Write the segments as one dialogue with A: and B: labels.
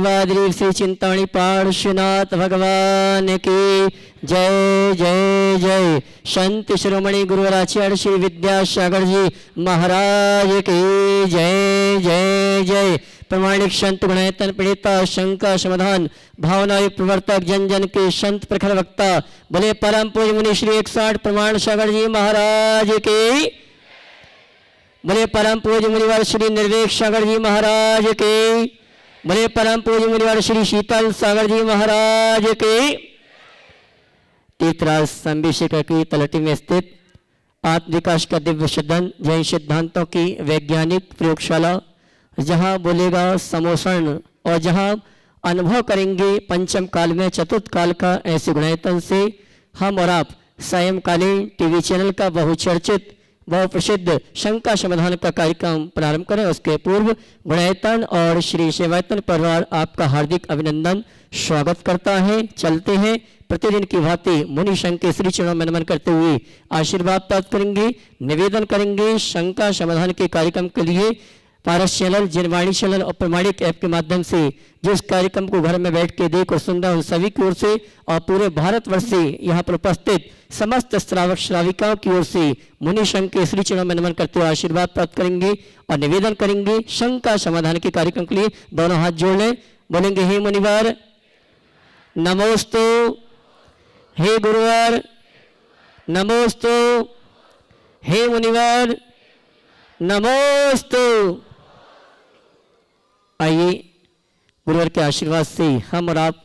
A: पूर्वाद्री श्री चिंतामणि पार्श्वनाथ भगवान की जय जय जय। संत शिरोमणि गुरुवराचार्य श्री विद्यासागर जी महाराज की जय जय जय। प्रमाणिक संत गुणायतन पीड़िता शंका समाधान भावना प्रवर्तक जन जन के संत प्रखर वक्ता बोले परम पूज्य मुनि श्री 160 प्रमाण सागर जी महाराज की। बोले परम पूज्य मुनिवर श्री निर्वेक सागर जी महाराज के। बोले परम पूज्य मुनिवर श्री शीतल सागर जी महाराज के। तीर्थराज संबिशिका की तलहटी में स्थित आत्मविकास का दिव्य सदन जैन सिद्धांतों की वैज्ञानिक प्रयोगशाला, जहां बोलेगा समोषण और जहां अनुभव करेंगे पंचम काल में चतुर्थ काल का, ऐसे गुणायतन से हम और आप सायंकालीन टीवी चैनल का बहुचर्चित बहु प्रसिद्ध शंका समाधान का कार्यक्रम प्रारंभ करें। उसके पूर्व गुणायतन और श्री सेवायतन परिवार आपका हार्दिक अभिनंदन स्वागत करता है। चलते हैं प्रतिदिन की भांति मुनि संघ के श्री चरणों में नमन करते हुए आशीर्वाद प्राप्त करेंगे, निवेदन करेंगे शंका समाधान के कार्यक्रम के लिए पारस चैनल, जनवाणी चैनल और प्रमाणिक ऐप के माध्यम से जिस कार्यक्रम को घर में बैठ के देख और सुन रहे उन सभी की ओर से और पूरे भारतवर्ष से यहाँ पर उपस्थित समस्त श्रावक श्राविकाओं की ओर से मुनि संघ के श्री चरणों में नमन करते हुए आशीर्वाद प्राप्त करेंगे और निवेदन करेंगे शंका समाधान के कार्यक्रम के लिए दोनों हाथ जोड़ लें। बोलेंगे हे मुनिवर नमोस्तु, हे गुरुवर नमोस्तु, हे मुनिवर नमोस्तु। आइए गुरुवर के आशीर्वाद से हम और आप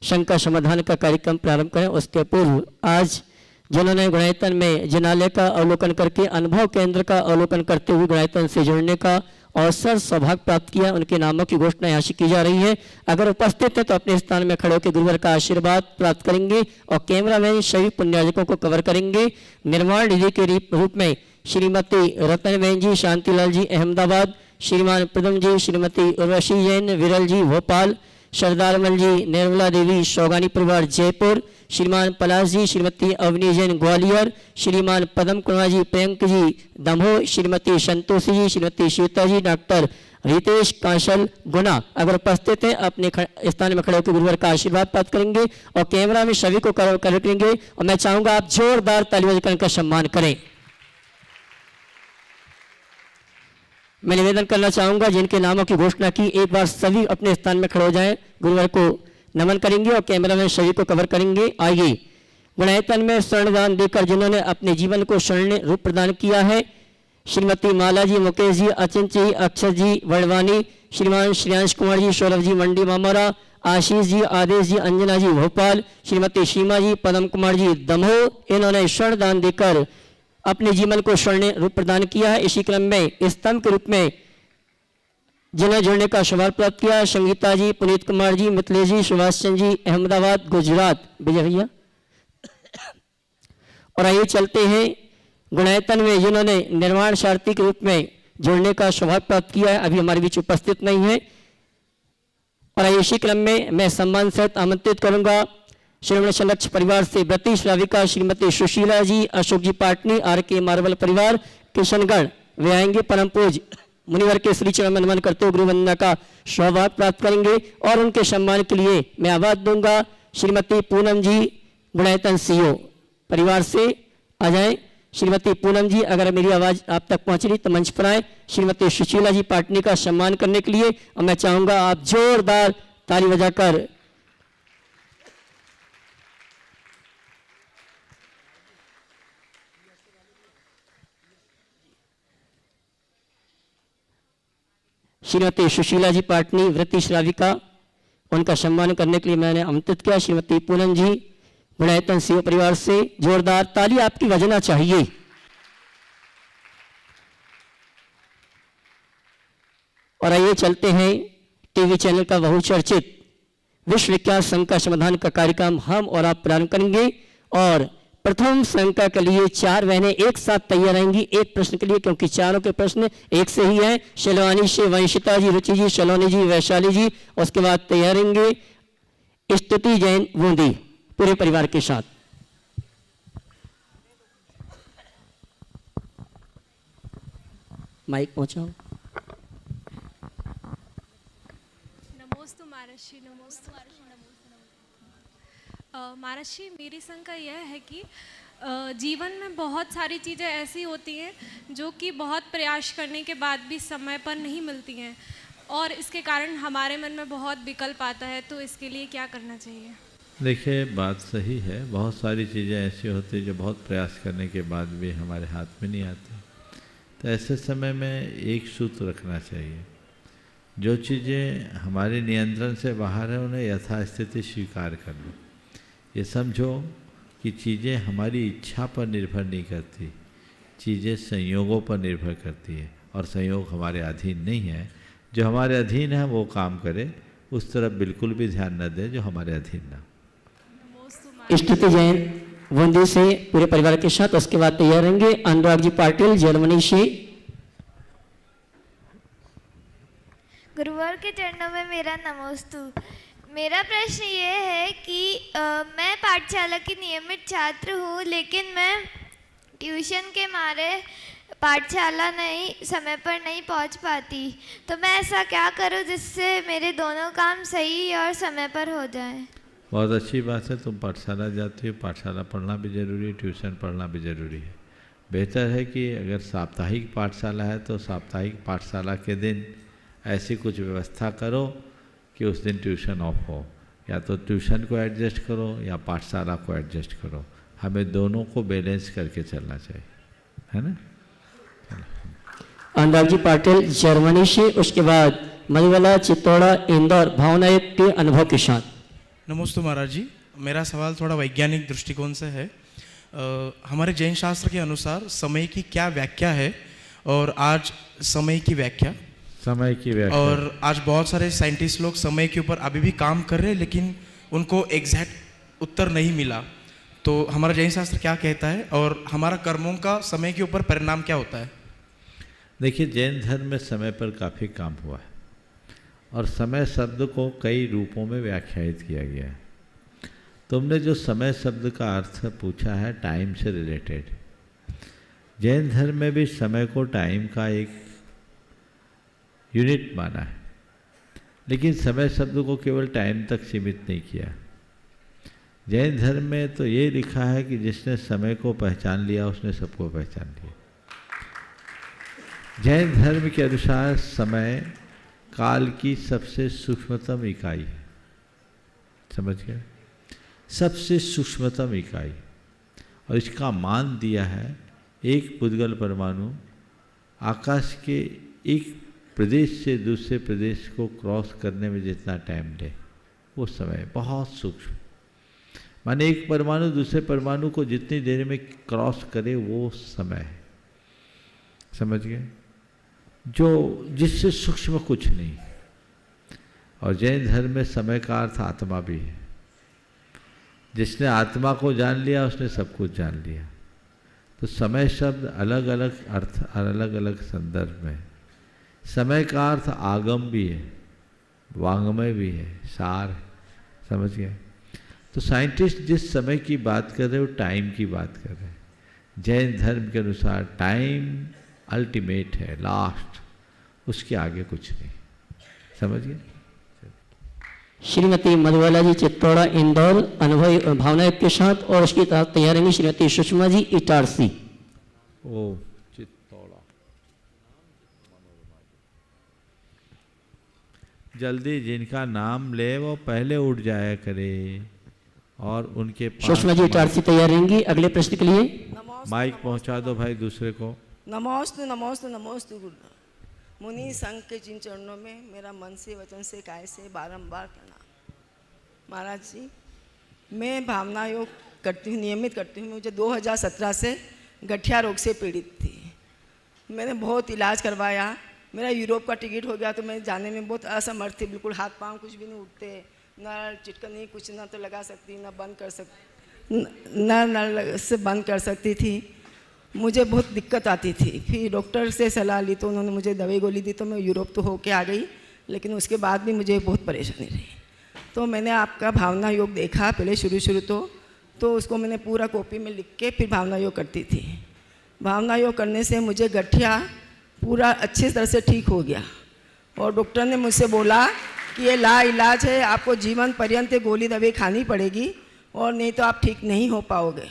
A: शंका समाधान का कार्यक्रम प्रारंभ करें। उसके पूर्व आज जिन्होंने गुणायतन में जिनालय का अवलोकन करके अनुभव केंद्र का अवलोकन करते हुए गुणायतन से जुड़ने का अवसर सौभाग्य प्राप्त किया, उनके नामों की घोषणा यहाँ से की जा रही है। अगर उपस्थित है तो अपने स्थान में खड़े होकर गुरुवर का आशीर्वाद प्राप्त करेंगे और कैमरामैन सभी पुण्यार्जकों को कवर करेंगे। निर्माण निधि के रूप में श्रीमती रतनबेन जी शांतिलाल जी अहमदाबाद, श्रीमान प्रदम जी, श्रीमती उर्वशी जैन विरल जी भोपाल, सरदारमल जी निर्मला देवी शौगानी परिवार जयपुर, श्रीमान पलाश जी, श्रीमती अवनी जैन ग्वालियर, श्रीमान पदम कुमार जी प्रियंक जी दमोह, श्रीमती संतोषी जी, श्रीमती श्वेता जी, डॉक्टर रितेश कांसल गुना अगर उपस्थित हैं अपने स्थान में खड़े होकर गुरुवर का आशीर्वाद प्राप्त करेंगे और कैमरा में सभी को कवर करेंगे। और मैं चाहूंगा आप जोरदार ताली बजाकर उनका सम्मान करें। मैं निवेदन करना चाहूंगा जिनके नामों की घोषणा की एक बार सभी अपने स्थान में खड़े हो जाएं, गुरुवर को नमन करेंगे और कैमरा में सभी को कवर करेंगे। आइए गुणायतन में स्वर्णदान देकर जिन्होंने अपने जीवन को स्वर्ण रूप प्रदान किया है, श्रीमती माला जी, मुकेश जी, अचिंत जी, अक्षर जी वड़वानी, श्रीमान श्रेयांश कुमार जी, सौरभ जी मंडी मामोरा, आशीष जी, आदेश जी, अंजना जी भोपाल, श्रीमती सीमा जी, पदम कुमार जी दमोह, इन्होंने स्वर्णदान देकर अपने जीवन को स्वर्ण रूप प्रदान किया है। इसी क्रम में स्तंभ के रूप में जिन्हें जुड़ने का सौभाग्य प्राप्त किया, संगीता जी, पुनीत कुमार जी, मिथिलेश जी, सुभाष चंद्र जी अहमदाबाद गुजरात, विजय भैया। और आइए चलते हैं गुणायतन में जिन्होंने निर्माण सारथी के रूप में जुड़ने का सौभाग्य प्राप्त किया है, अभी हमारे बीच उपस्थित नहीं है। और आइए इसी क्रम में मैं सम्मान सहित आमंत्रित करूंगा श्रीमण संलक्ष परिवार से व्रती श्राविका श्रीमती सुशीला जी, अशोक जी पाटनी, आर के मार्बल परिवार किशनगढ़, वे आएंगे परम पूज मुनिवर के श्री चरण में नमन करते हुए गुरु वंदना का सौभाग्य प्राप्त करेंगे। और उनके सम्मान के लिए मैं आवाज दूंगा श्रीमती पूनम जी गुणायतन सीओ परिवार से आ जाए। श्रीमती पूनम जी अगर मेरी आवाज आप तक पहुंच रही तो मंच पर आए श्रीमती सुशीला जी पाटनी का सम्मान करने के लिए। और मैं चाहूंगा आप जोरदार ताली बजाकर श्रीमती सुशीला जी पाटनी व्रती श्राविका उनका सम्मान करने के लिए मैंने आमंत्रित किया। श्रीमती पूनम जी गुणायतन सीओ परिवार से जोरदार ताली आपकी बजना चाहिए। और आइए चलते हैं टीवी चैनल का बहुचर्चित विश्व विख्यात शंका समाधान का कार्यक्रम हम और आप प्रारंभ करेंगे। और प्रथम शंका के लिए 4 बहनें एक साथ तैयार रहेंगी एक प्रश्न के लिए, क्योंकि चारों के प्रश्न एक से ही हैं। शेलवानी से वंशिता जी, रुचि जी, सलोनी जी, वैशाली जी, उसके बाद तैयार रहेंगे स्तुति जैन बूंदी पूरे परिवार के साथ। माइक पहुंचाओ।
B: नमोस्तु महाराज महाराष्ट्री नमोस्तु। महाराष्ट्री, मेरी शंका यह है कि जीवन में बहुत सारी चीज़ें ऐसी होती हैं जो कि बहुत प्रयास करने के बाद भी समय पर नहीं मिलती हैं और इसके कारण हमारे मन में बहुत विकल्प आता है, तो इसके लिए क्या करना चाहिए?
C: देखिए, बात सही है, बहुत सारी चीज़ें ऐसी होती हैं जो बहुत प्रयास करने के बाद भी हमारे हाथ में नहीं आती। तो ऐसे समय में एक सूत्र रखना चाहिए, जो चीज़ें हमारे नियंत्रण से बाहर है उन्हें यथास्थिति स्वीकार कर लो। ये समझो कि चीज़ें हमारी इच्छा पर निर्भर नहीं करती, चीज़ें संयोगों पर निर्भर करती है और संयोग हमारे अधीन नहीं है। जो हमारे अधीन है वो काम करे, उस तरफ बिल्कुल भी ध्यान न दे जो हमारे अधीन ना।
A: स्तुति जैन बूंदी से पूरे परिवार के साथ, उसके बाद तैयार रहेंगे अनुराग जी पाटिल जर्मनी से।
D: गुरुवर के चरणों में मेरा नमोस्तु। मेरा प्रश्न ये है कि मैं पाठशाला की नियमित छात्र हूँ, लेकिन मैं ट्यूशन के मारे पाठशाला समय पर नहीं पहुँच पाती, तो मैं ऐसा क्या करूँ जिससे मेरे दोनों काम सही और समय पर हो जाएं?
C: बहुत अच्छी बात है, तुम पाठशाला जाती हो। पाठशाला पढ़ना भी ज़रूरी है, ट्यूशन पढ़ना भी ज़रूरी है। बेहतर है कि अगर साप्ताहिक पाठशाला है तो साप्ताहिक पाठशाला के दिन ऐसी कुछ व्यवस्था करो कि उस दिन ट्यूशन ऑफ हो, या तो ट्यूशन को एडजस्ट करो या पाठशाला को एडजस्ट करो। हमें दोनों को बैलेंस करके चलना चाहिए, है ना।
A: अनुराग जी पाटिल जर्मनी से, उसके बाद मधुबाला चित्तौड़ा इंदौर भावना के अनुभव के साथ।
E: नमस्ते महाराज जी, मेरा सवाल थोड़ा वैज्ञानिक दृष्टिकोण से है। हमारे जैन शास्त्र के अनुसार समय की क्या व्याख्या है, और आज समय की व्याख्या और आज बहुत सारे साइंटिस्ट लोग समय के ऊपर अभी भी काम कर रहे हैं, लेकिन उनको एग्जैक्ट उत्तर नहीं मिला। तो हमारा जैन शास्त्र क्या कहता है और हमारा कर्मों का समय के ऊपर परिणाम क्या होता है?
C: देखिए, जैन धर्म में समय पर काफ़ी काम हुआ है और समय शब्द को कई रूपों में व्याख्यायित किया गया है। तुमने जो समय शब्द का अर्थ पूछा है टाइम से रिलेटेड, जैन धर्म में भी समय को टाइम का एक यूनिट माना है, लेकिन समय शब्द को केवल टाइम तक सीमित नहीं किया। जैन धर्म में तो ये लिखा है कि जिसने समय को पहचान लिया उसने सबको पहचान लिया। जैन धर्म के अनुसार समय काल की सबसे सूक्ष्मतम इकाई है, समझ गए, सबसे सूक्ष्मतम इकाई, और इसका मान दिया है एक पुद्गल परमाणु आकाश के एक प्रदेश से दूसरे प्रदेश को क्रॉस करने में जितना टाइम ले वो समय बहुत सूक्ष्म। माने एक परमाणु दूसरे परमाणु को जितनी देर में क्रॉस करे वो समय है, समझ गए, जो जिससे सूक्ष्म कुछ नहीं। और जैन धर्म में समय का अर्थ आत्मा भी है। जिसने आत्मा को जान लिया उसने सब कुछ जान लिया। तो समय शब्द अलग अलग अर्थ और अलग अलग संदर्भ में। समय का अर्थ आगम भी है, वांग्मय भी है, सार है, समझ गए। तो साइंटिस्ट जिस समय की बात कर रहे हैं वो टाइम की बात कर रहे हैं। जैन धर्म के अनुसार टाइम अल्टीमेट है, लास्ट, उसके आगे कुछ नहीं, समझ गए।
A: श्रीमती मधुबाला जी चित्तौड़ा इंदौर अनुभव भावना के साथ, और उसकी तैयारी श्रीमती सुषमा जी इटारसी।
C: ओ चित्तौड़ा, जल्दी जिनका नाम ले वो पहले उठ जाया करे और उनके
A: सुषमा जी इटारसी तैयार रहेंगी अगले प्रश्न के लिए।
C: माइक पहुंचा दो भाई दूसरे को।
F: नमोस्तु नमोस्तु नमोस्तु गुरुदेव। मुनि संघ के जिन चरणों में मेरा मन से वचन से काय से बारंबार प्रणाम। महाराज जी, मैं भावना योग करती हूँ, नियमित करती हूँ। मुझे 2017 से गठिया रोग से पीड़ित थी। मैंने बहुत इलाज करवाया, मेरा यूरोप का टिकट हो गया, तो मैं जाने में बहुत असमर्थ थी, बिल्कुल हाथ पांव कुछ भी नहीं उठते, न चिटकन नहीं, कुछ ना तो लगा सकती, न बंद कर सकती, न नल से बंद कर सकती थी। मुझे बहुत दिक्कत आती थी। फिर डॉक्टर से सलाह ली तो उन्होंने मुझे दवाई गोली दी, तो मैं यूरोप तो होके आ गई, लेकिन उसके बाद भी मुझे बहुत परेशानी रही। तो मैंने आपका भावना योग देखा पहले शुरू तो उसको मैंने पूरा कॉपी में लिख के फिर भावना योग करती थी। भावना योग करने से मुझे गठिया पूरा अच्छी तरह से ठीक हो गया। और डॉक्टर ने मुझसे बोला कि ये लाइलाज है, आपको जीवन पर्यंत गोली दवाई खानी पड़ेगी और नहीं तो आप ठीक नहीं हो पाओगे।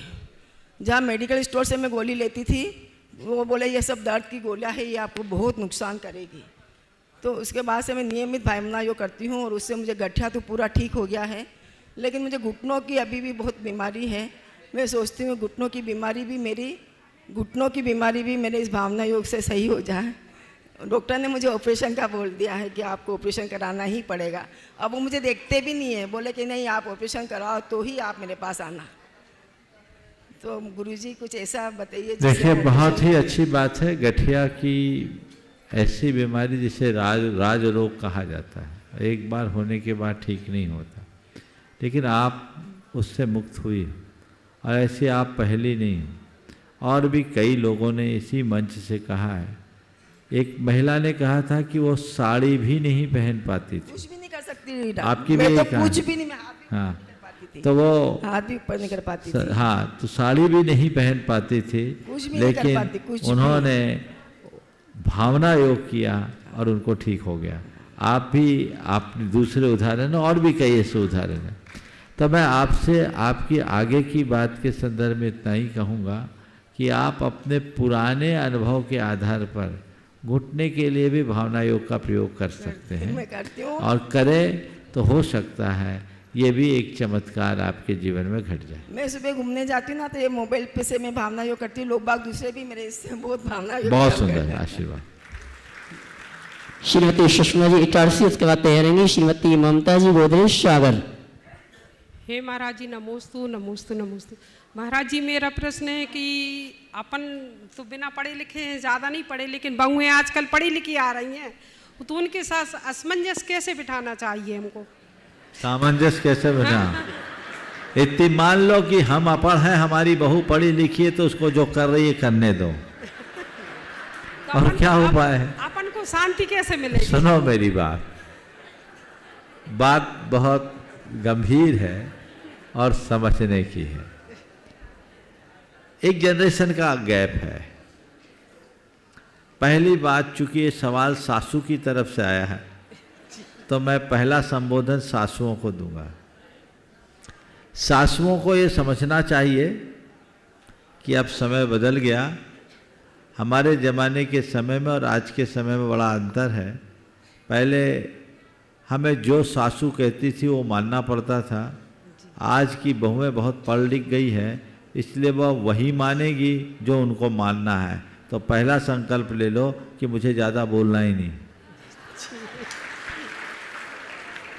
F: जहाँ मेडिकल स्टोर से मैं गोली लेती थी वो बोले ये सब दर्द की गोलियाँ है, ये आपको बहुत नुकसान करेगी। तो उसके बाद से मैं नियमित भावना योग करती हूँ और उससे मुझे गठिया तो पूरा ठीक हो गया है, लेकिन मुझे घुटनों की अभी भी बहुत बीमारी है। मैं सोचती हूँ घुटनों की बीमारी भी मेरे इस भावना योग से सही हो जाए। डॉक्टर ने मुझे ऑपरेशन का बोल दिया है कि आपको ऑपरेशन कराना ही पड़ेगा। अब वो मुझे देखते भी नहीं है, बोले कि नहीं आप ऑपरेशन कराओ तो ही आप मेरे पास आना। तो गुरुजी कुछ ऐसा बताइए।
C: देखिए बहुत ही अच्छी बात है। गठिया की ऐसी बीमारी जिसे राज रोग कहा जाता है, एक बार होने के बाद ठीक नहीं होता, लेकिन आप उससे मुक्त हुई और ऐसी आप पहली नहीं। और भी कई लोगों ने इसी मंच से कहा है। एक महिला ने कहा था कि वो साड़ी भी नहीं पहन पाती थी।
F: कुछ भी नहीं कर सकती
C: आपकी
F: मैं
C: भी
F: तो
C: एक कहानी।
F: कुछ भी नहीं, मैं हाथ भी
C: हाँ,
F: नहीं कर पाती थी।
C: तो वो
F: हाथ भी ऊपर नहीं कर पाती थी।
C: हाँ, तो साड़ी भी नहीं पहन पाती थी,
F: कुछ भी नहीं कर पाती, कुछ
C: लेकिन
F: भी।
C: उन्होंने भावना योग किया और उनको ठीक हो गया। आप भी आपने दूसरे उदाहरण और भी कई ऐसे उदाहरण हैं। तो मैं आपसे आपकी आगे की बात के संदर्भ में इतना ही कहूँगा कि आप अपने पुराने अनुभव के आधार पर घुटने के लिए भी भावना योग का प्रयोग कर सकते हैं।
F: मैं करती हूँ।
C: और करें तो हो सकता है ये भी एक चमत्कार आपके जीवन में घट जाए।
F: मैं सुबह घूमने जाती हूँ ना, तो ये मोबाइल पे से मैं भावना योग करती हूँ। लोग बाग दूसरे भी मेरे इससे बहुत भावना योग
C: बहुत
F: कर
C: सुंदर
F: रहे
C: है,
F: हैं।
C: आशीर्वाद।
A: श्रीमती सुषमा जी इटारसी, उसके बाद तैयार रहेंगी श्रीमती ममता जी गोदरेज सागर।
G: हे महाराज जी नमोस्तु नमोस्तु नमोस्तु। महाराज जी मेरा प्रश्न है कि अपन तो बिना पढ़े लिखे हैं, ज़्यादा नहीं पढ़े, लेकिन बहुएं आजकल पढ़ी लिखी आ रही हैं, तो उनके साथ असमंजस कैसे बिठाना चाहिए हमको?
C: सामंजस्य कैसे बना? इतनी मान लो कि हम अपढ़ हैं, हमारी बहू पढ़ी लिखी है, तो उसको जो कर रही है करने दो।
G: तो
C: और
G: अपन
C: क्या
G: को-
C: उपाय है?
G: अपन को शांति कैसे मिलेगी?
C: सुनो मेरी बात बहुत गंभीर है और समझने की है। एक जनरेशन का गैप है। पहली बात, चूंकि ये सवाल सासू की तरफ से आया है, तो मैं पहला संबोधन सासुओं को दूंगा। सासुओं को ये समझना चाहिए कि अब समय बदल गया। हमारे ज़माने के समय में और आज के समय में बड़ा अंतर है। पहले हमें जो सासू कहती थी वो मानना पड़ता था। आज की बहुएं बहुत पढ़ लिख गई है, इसलिए वह वही मानेगी जो उनको मानना है। तो पहला संकल्प ले लो कि मुझे ज़्यादा बोलना ही नहीं।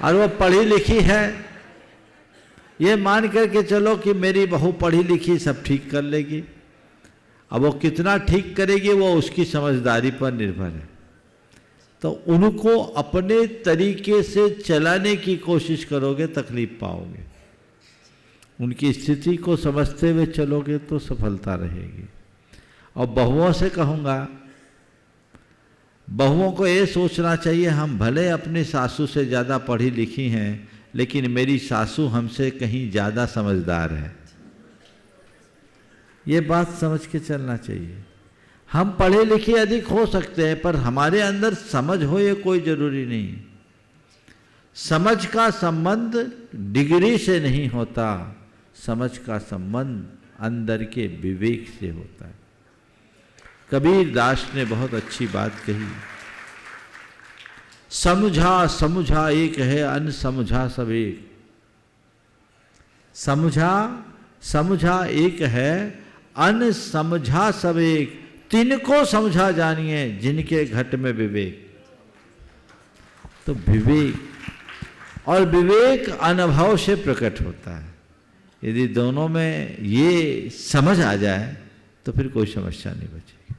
C: और वो पढ़ी लिखी है, ये मान करके चलो कि मेरी बहू पढ़ी लिखी सब ठीक कर लेगी। अब वो कितना ठीक करेगी वो उसकी समझदारी पर निर्भर है। तो उनको अपने तरीके से चलाने की कोशिश करोगे तकलीफ पाओगे। उनकी स्थिति को समझते हुए चलोगे तो सफलता रहेगी। और बहुओं से कहूँगा, बहुओं को ये सोचना चाहिए हम भले अपनी सासू से ज़्यादा पढ़ी लिखी हैं, लेकिन मेरी सासू हमसे कहीं ज़्यादा समझदार है। ये बात समझ के चलना चाहिए। हम पढ़े लिखे अधिक हो सकते हैं, पर हमारे अंदर समझ हो ये कोई ज़रूरी नहीं। समझ का संबंध डिग्री से नहीं होता, समझ का संबंध अंदर के विवेक से होता है। कबीर दास ने बहुत अच्छी बात कही, समझा समझा एक है, अन समझा सब एक। समझा समझा एक है, अन समझा सब एक। तिनको समझा जानिए जिनके घट में विवेक। तो विवेक और विवेक अनुभव से प्रकट होता है। यदि दोनों में ये समझ आ जाए तो फिर कोई समस्या नहीं बचेगी।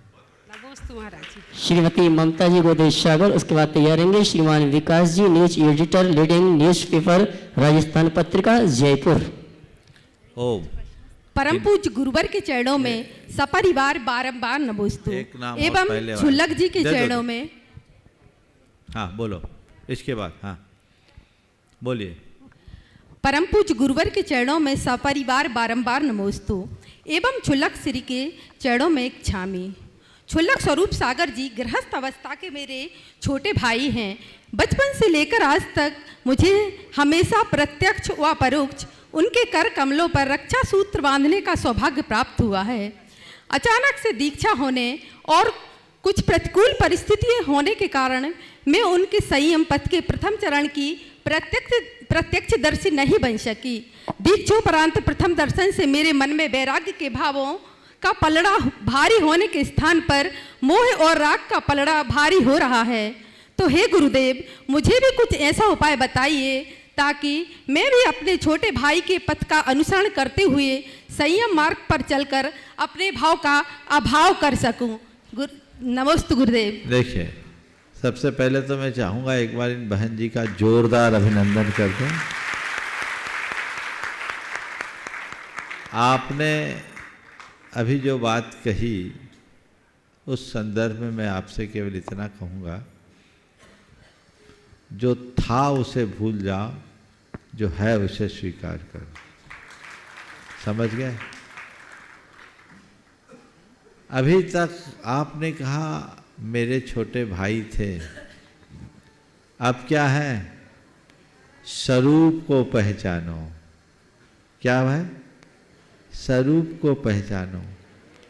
G: नमोस्तु महाराज जी।
A: श्रीमती ममता जी गोदरेज सागर, उसके बाद तैयार रहेंगे श्रीमान Vikas ji, news editor, leading newspaper Rajasthan Patrika Jaipur.
C: ओम।
H: परम पूज्य गुरुवर के चरणों में सपरिवार बारंबार नमोस्तु
C: एक नाम और
H: एवं
C: पहले वाला।
H: छुल्लक जी के
C: दे दो।
H: चरणों में।
C: हाँ बोलो, इसके बाद हाँ बोलिए।
H: परम पूज्य गुरुवर के चरणों में सपरिवार बारंबार नमोस्तु एवं छुल्लक श्री के चरणों में एक छामी। क्षुल्लक स्वरूप सागर जी गृहस्थ अवस्था के मेरे छोटे भाई हैं। बचपन से लेकर आज तक मुझे हमेशा प्रत्यक्ष व परोक्ष उनके कर कमलों पर रक्षा सूत्र बांधने का सौभाग्य प्राप्त हुआ है। अचानक से दीक्षा होने और कुछ प्रतिकूल परिस्थितियां होने के कारण मैं उनके संयम पथ के प्रथम चरण की प्रत्यक्षदर्शी नहीं बन सकी। दीक्षोपरांत प्रथम दर्शन से मेरे मन में वैराग्य के भावों का पलड़ा भारी होने के स्थान पर मोह और राग का पलड़ा भारी हो रहा है। तो हे गुरुदेव, मुझे भी कुछ ऐसा उपाय बताइए ताकि मैं भी अपने छोटे भाई के पथ का अनुसरण करते हुए संयम मार्ग पर चलकर अपने भाव का अभाव कर सकूं। नमस्ते गुरुदेव।
C: देखिए, सबसे पहले तो मैं चाहूँगा एक बार इन बहन जी का जोरदार अभिनंदन कर दें। आपने अभी जो बात कही उस संदर्भ में मैं आपसे केवल इतना कहूँगा, जो था उसे भूल जाओ, जो है उसे स्वीकार करो। समझ गए? अभी तक आपने कहा मेरे छोटे भाई थे, अब क्या है? स्वरूप को पहचानो। क्या है? स्वरूप को पहचानो।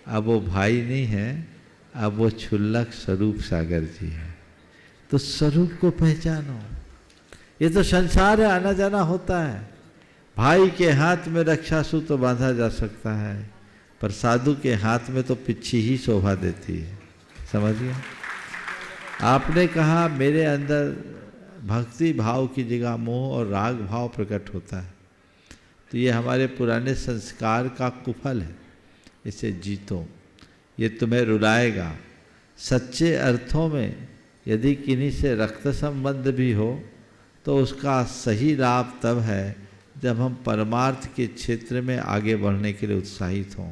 C: अब वो भाई नहीं है, अब वो क्षुल्लक स्वरूप सागर जी है। तो स्वरूप को पहचानो। ये तो संसार है, आना जाना होता है। भाई के हाथ में रक्षा सूत्र बांधा जा सकता है, पर साधु के हाथ में तो पिच्छी ही शोभा देती है। समझिए? आपने कहा मेरे अंदर भक्ति भाव की जगह मोह और राग भाव प्रकट होता है, तो ये हमारे पुराने संस्कार का कुफल है। इसे जीतो, ये तुम्हें रुलाएगा। सच्चे अर्थों में यदि किन्हीं से रक्त संबंध भी हो तो उसका सही लाभ तब है जब हम परमार्थ के क्षेत्र में आगे बढ़ने के लिए उत्साहित हों।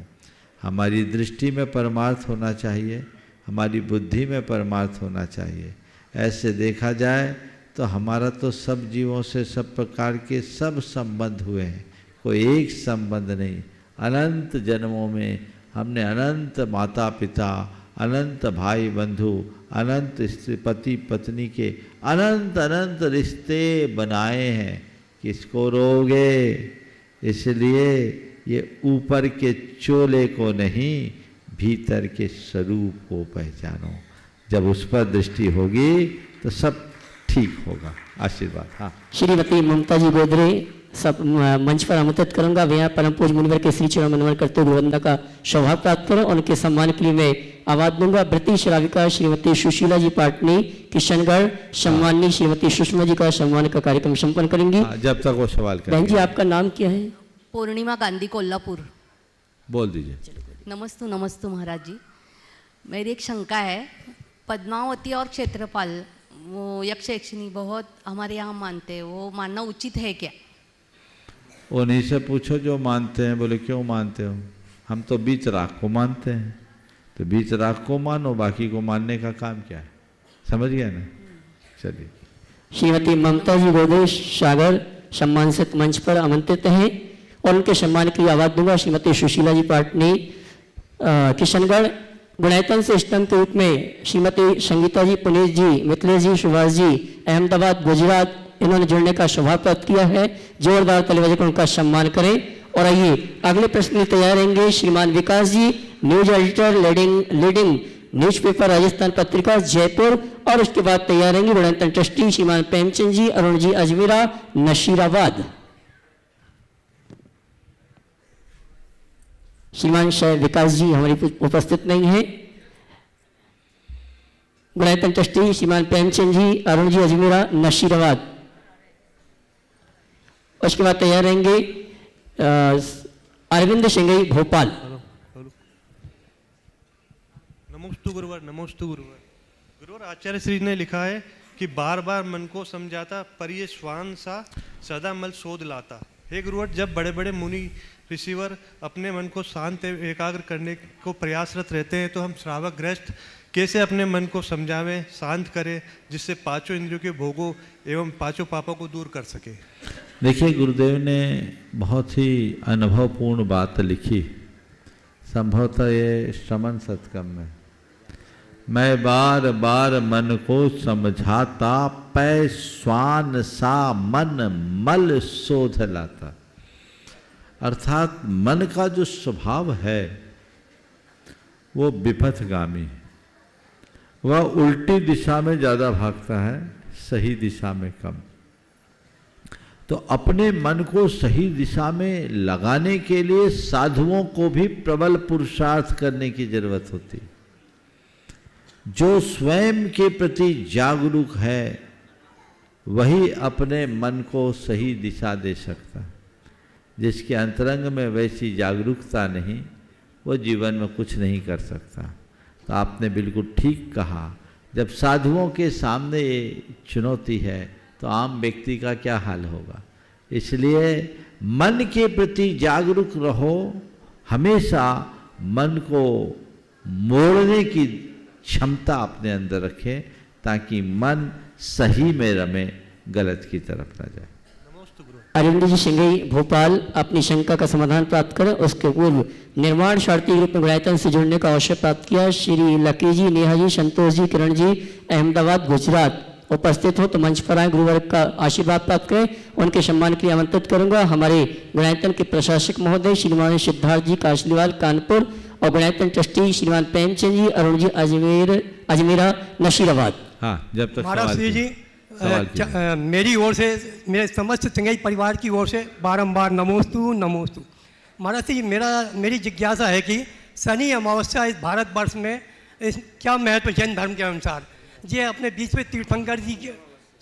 C: हमारी दृष्टि में परमार्थ होना चाहिए, हमारी बुद्धि में परमार्थ होना चाहिए। ऐसे देखा जाए तो हमारा तो सब जीवों से सब प्रकार के सब संबंध हुए हैं, कोई एक संबंध नहीं। अनंत जन्मों में हमने अनंत माता पिता, अनंत भाई बंधु, अनंत स्त्री पति पत्नी के अनंत अनंत रिश्ते बनाए हैं। किसको रोगे? इसलिए ये ऊपर के चोले को नहीं, भीतर के स्वरूप को पहचानो। जब उस पर दृष्टि होगी तो सब ठीक होगा। आशीर्वाद। हाँ,
A: श्रीमती ममता जी गोदरे सब मंच पर आमंत्रित करूंगा। वे यहाँ परम पूज्य मुनिवर के श्री चरण मनवर करते हुए वंदना का सौभाग्य प्राप्त करो। उनके सम्मान के लिए मैं आवाज दूंगा। वृत्ति श्राविका श्रीमती सुशीला जी पाटनी किशनगढ़, सम्माननीय श्रीमती सुषमा जी का सम्मान का कार्यक्रम संपन्न करेंगी।
C: जब तक वो सवाल करेंगे।
A: बहन जी, आपका नाम क्या है?
I: पूर्णिमा गांधी, कोल्हापुर।
C: बोल दीजिए।
I: नमस्तु नमस्तु महाराज जी, मेरी एक शंका है। पद्मावती और क्षेत्रपाल, वो यक्ष यक्षिणी बहुत हमारे यहाँ मानते हैं, वो मानना उचित है क्या?
C: उन्हीं से पूछो जो मानते हैं। बोले क्यों मानते हो? हम तो बीच राख को मानते हैं, तो बीच राख को मानो, बाकी को मानने का काम क्या है? समझ गए ना? चलिए।
A: श्रीमती ममता जी गोदरे सागर सम्मान से मंच पर आमंत्रित हैं और उनके सम्मान की आवाज दूंगा। श्रीमती सुशीला जी पाटनी किशनगढ़, गुणायतन से स्तंभ के रूप में श्रीमती संगीता जी पुनीत जी, मिथिलेश जी, सुभाष जी, अहमदाबाद गुजरात, इन्होंने जुड़ने का सौभाग्य प्राप्त किया है। जोरदार ताली बजाकर उनका सम्मान करें। और आइए अगले प्रश्न के लिए तैयार रहेंगे श्रीमान Vikas ji, news editor, leading newspaper Rajasthan Patrika Jaipur. और उसके बाद तैयार रहेंगे गुणायतन ट्रस्टी श्रीमान प्रेमचंद जी, अरुण जी अजमेरा, नशीराबाद। श्रीमान विकास जी हमारी उपस्थित नहीं है। गुणायतन ट्रस्टी श्रीमान प्रेमचंद जी, अरुण जी अजमेरा, नशीराबाद। उसके बाद तैयार रहेंगे अरविंद सिंघई, भोपाल।
J: नमोस्तु गुरुवर, नमोस्तु गुरुवर। गुरुवर, आचार्य श्री ने लिखा है कि बार बार मन को समझाता, पर ये श्वान सा सदा मल शोध लाता। हे गुरुवर, जब बड़े बड़े मुनि ऋषिवर अपने मन को शांत एकाग्र करने को प्रयासरत रहते हैं, तो हम श्रावक गृहस्थ कैसे अपने मन को समझावें, शांत करें, जिससे पांचों इंद्रियों के भोगों एवं पांचों पापों को दूर कर सके?
C: देखिए, गुरुदेव ने बहुत ही अनुभवपूर्ण बात लिखी, संभवतः ये श्रमण सत्कम में। मैं बार बार मन को समझाता, पै स्वान सा मन मल शोध लाता। अर्थात मन का जो स्वभाव है वो विपथगामी है, वह उल्टी दिशा में ज़्यादा भागता है, सही दिशा में कम। तो अपने मन को सही दिशा में लगाने के लिए साधुओं को भी प्रबल पुरुषार्थ करने की जरूरत होती है। जो स्वयं के प्रति जागरूक है वही अपने मन को सही दिशा दे सकता है। जिसके अंतरंग में वैसी जागरूकता नहीं, वो जीवन में कुछ नहीं कर सकता। तो आपने बिल्कुल ठीक कहा, जब साधुओं के सामने ये चुनौती है तो आम व्यक्ति का क्या हाल होगा। इसलिए मन के प्रति जागरूक रहो, हमेशा मन को मोड़ने की क्षमता अपने अंदर रखें, ताकि मन सही में रमे, गलत की तरफ न जाए।
A: अरविंद जी सिंघई भोपाल अपनी शंका का समाधान प्राप्त करें, उसके पूर्व निर्माण शारदी ग्रुप में गुणायतन से जुड़ने का अवसर प्राप्त किया श्री लकी जी, नेहा जी, संतोष जी, किरण जी, अहमदाबाद गुजरात उपस्थित हो तो मंच पर आए, गुरुवर्ग का आशीर्वाद प्राप्त करें। उनके सम्मान के लिए आमंत्रित करूंगा हमारे गुणायतन के प्रशासक महोदय श्रीमान सिद्धार्थ जी काशलीवाल कानपुर और गुणायतन ट्रस्टी श्रीमान प्रेमचंद जी, अरुण जी अजमेरा नशीराबाद।
C: हाँ, जब तक
K: महाराज श्री जी मेरी ओर से, मेरे समस्त सिंघई परिवार की ओर से बारंबार नमोस्तु नमोस्तु। महाराज श्री मेरी जिज्ञासा है कि शनि अमावस्या इस भारतवर्ष में क्या महत्व जैन धर्म के अनुसार, ये अपने बीच में तीर्थंकर जी के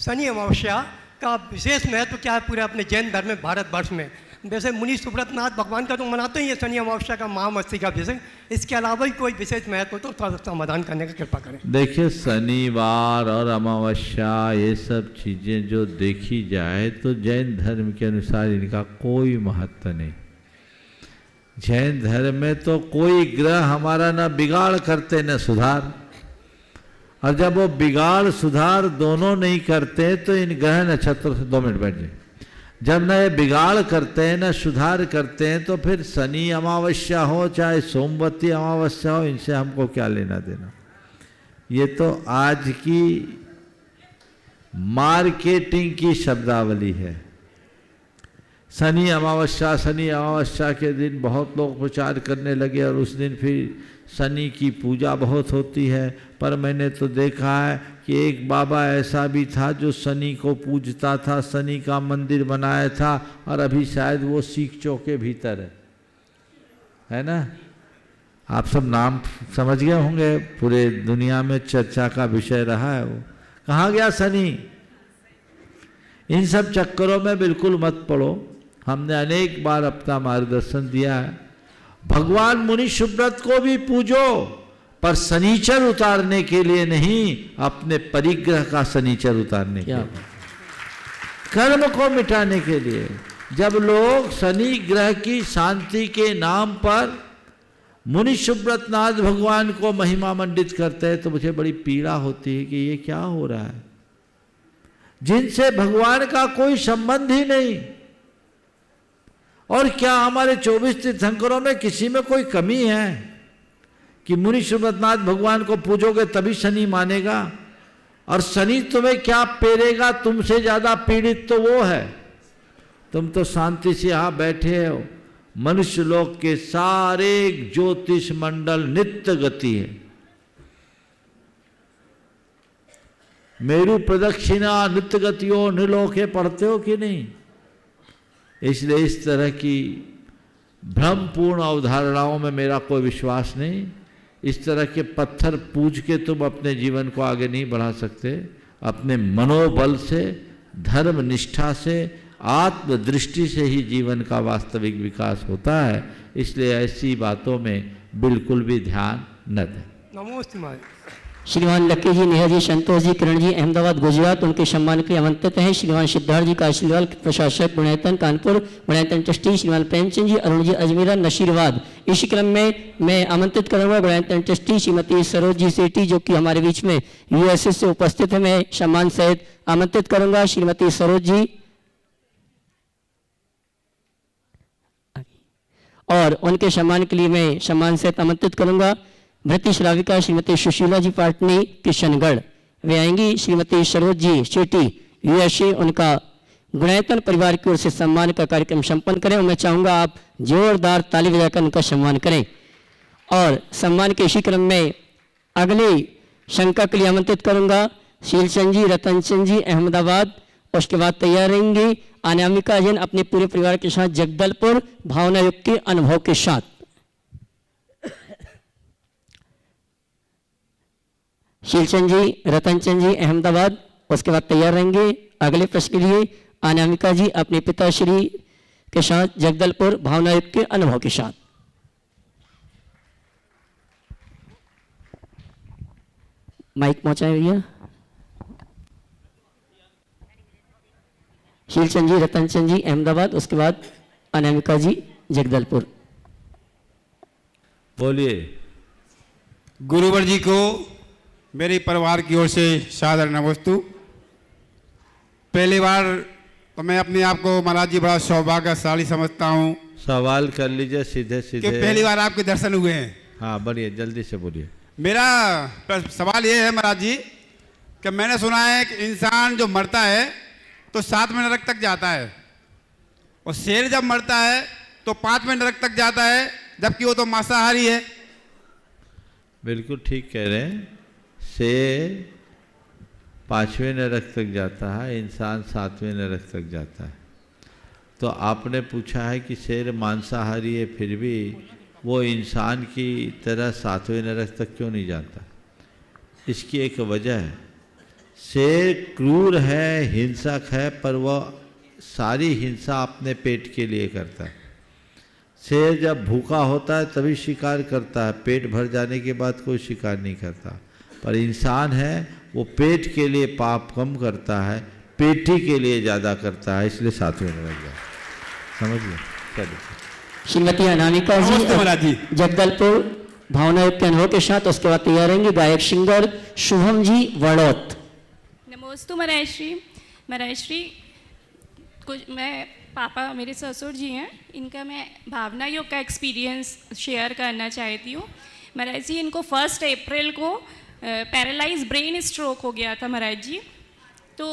K: शनि अमावस्या का विशेष महत्व क्या है पूरे अपने जैन धर्म में भारतवर्ष में। वैसे मुनि सुब्रतनाथ भगवान का तो मनाते ही है शनि अमावस्या का महामस्ती का विषय, इसके अलावा ही कोई विशेष महत्व तो थोड़ा समाधान करने का कृपा करें।
C: देखिए, शनिवार और अमावस्या ये सब चीज़ें जो देखी जाए तो जैन धर्म के अनुसार इनका कोई महत्व नहीं। जैन धर्म में तो कोई ग्रह हमारा न बिगाड़ करते न सुधार, और जब वो बिगाड़ सुधार दोनों नहीं करते तो इन ग्रह नक्षत्र से 2 मिनट बैठ जाए, जब न ये बिगाड़ करते हैं न सुधार करते हैं तो फिर शनि अमावस्या हो चाहे सोमवती अमावस्या हो, इनसे हमको क्या लेना देना। ये तो आज की मार्केटिंग की शब्दावली है। शनि अमावस्या के दिन बहुत लोग प्रचार करने लगे और उस दिन फिर शनि की पूजा बहुत होती है। पर मैंने तो देखा है कि एक बाबा ऐसा भी था जो शनि को पूजता था, शनि का मंदिर बनाया था, और अभी शायद वो सीख चौक के भीतर है ना। आप सब नाम समझ गए होंगे, पूरे दुनिया में चर्चा का विषय रहा है। वो कहाँ गया शनि? इन सब चक्करों में बिल्कुल मत पड़ो। हमने अनेक बार अपना मार्गदर्शन दिया है। भगवान मुनि सुब्रत को भी पूजो, पर शनिचर उतारने के लिए नहीं, अपने परिग्रह का शनिचर उतारने के लिए, कर्म को मिटाने के लिए। जब लोग शनि ग्रह की शांति के नाम पर मुनि सुब्रतनाथ भगवान को महिमा मंडित करते हैं तो मुझे बड़ी पीड़ा होती है कि ये क्या हो रहा है, जिनसे भगवान का कोई संबंध ही नहीं। और क्या हमारे 24 तीर्थंकरों में किसी में कोई कमी है कि मुनि सुब्रतनाथ भगवान को पूजोगे तभी शनि मानेगा? और शनि तुम्हें क्या पेरेगा? तुमसे ज्यादा पीड़ित तो वो है। तुम तो शांति से यहां बैठे हो। मनुष्य लोक के सारे ज्योतिष मंडल नित्य गति है। मेरु प्रदक्षिणा नित्य गतियों निलोके पढ़ते हो कि नहीं? इसलिए इस तरह की भ्रमपूर्ण अवधारणाओं में मेरा कोई विश्वास नहीं। इस तरह के पत्थर पूज के तुम अपने जीवन को आगे नहीं बढ़ा सकते। अपने मनोबल से, धर्म निष्ठा से, आत्मदृष्टि से ही जीवन का वास्तविक विकास होता है। इसलिए ऐसी बातों में बिल्कुल भी ध्यान न दें।
K: नमोस्तु।
A: श्रीमान लकी जी, नेहा जी, संतोष जी, किरण जी, अहमदाबाद गुजरात, उनके सम्मान के लिए आमंत्रित हैं श्रीमान सिद्धार्थ जी काशलीवाल प्रशासक गुणायतन कानपुर, गुणायतन ट्रस्टी श्रीमान प्रेमचंद जी, अरुण जी अजमेरा नशीराबाद। इसी क्रम में मैं आमंत्रित करूंगा गुणायतन ट्रस्टी श्रीमती सरोज जी सेठी जो कि हमारे बीच में यूएसए से उपस्थित है। मैं सम्मान सहित आमंत्रित करूंगा श्रीमती सरोज जी, और उनके सम्मान के लिए मैं सम्मान सहित आमंत्रित करूंगा भृति श्राविका श्रीमती सुशीला जी पाटनी किशनगढ़, वे आएंगी श्रीमती सरोज जी शेट्टी यूएसए, उनका गुणायतन परिवार की ओर से सम्मान का कार्यक्रम संपन्न करें और मैं चाहूँगा आप जोरदार ताली बजाकर उनका सम्मान करें। और सम्मान के इसी क्रम में अगली शंका के लिए आमंत्रित करूँगा शीलचंद जी, रतनचंद जी अहमदाबाद, उसके बाद तैयार रहेंगी अनामिका जैन अपने पूरे परिवार के साथ जगदलपुर भावना युक्त के अनुभव के साथ। शीलचंद जी, रतनचंद जी अहमदाबाद, उसके बाद तैयार रहेंगे अगले प्रश्न के लिए अनामिका जी अपने पिताश्री के साथ जगदलपुर भावना युक्त के अनुभव के साथ। माइक पहुंचाए भैया। शीलचंद जी, रतनचंद जी अहमदाबाद, उसके बाद अनामिका जी जगदलपुर।
C: बोलिए।
L: गुरुवर जी को मेरे परिवार की ओर से सादर नमस्तु। पहली बार तो मैं अपने आप को महाराज जी बड़ा सौभाग्यशाली समझता हूँ।
C: सवाल कर लीजिए सीधे सीधे।
L: कि पहली बार आपके दर्शन हुए हैं।
C: हाँ बढ़िए, जल्दी से बोलिए।
L: मेरा सवाल ये है महाराज जी कि मैंने सुना है कि इंसान जो मरता है तो 7वें नरक तक जाता है और शेर जब मरता है तो 5वें नरक तक जाता है, जबकि वो तो मांसाहारी है।
C: बिल्कुल ठीक कह रहे हैं। शेर 5वें नरक तक जाता है, इंसान 7वें नरक तक जाता है। तो आपने पूछा है कि शेर मांसाहारी है फिर भी वो इंसान की तरह 7वें नरक तक क्यों नहीं जाता? इसकी एक वजह है। शेर क्रूर है, हिंसक है, पर वह सारी हिंसा अपने पेट के लिए करता है। शेर जब भूखा होता है तभी शिकार करता है, पेट भर जाने के बाद कोई शिकार नहीं करता। पर इंसान है वो पेट के लिए पाप कम करता है, पेटी के लिए ज़्यादा करता है, इसलिए 7वें नरक जाता है। समझ गए? चलिए।
A: श्रीमती अनामिका जी जगदलपुर भावना युक्त के अनुभव के साथ, उसके बाद तैयार रहेंगे गायक सिंगर शुभम जी वड़ौत।
M: नमोस्तु महाराजश्री। महाराजश्री कुछ मैं पापा मेरे ससुर जी हैं, इनका मैं भावना योग का एक्सपीरियंस शेयर करना चाहती हूँ। महाराज जी इनको 1 अप्रैल को पैरालाइज ब्रेन स्ट्रोक हो गया था महाराज जी। तो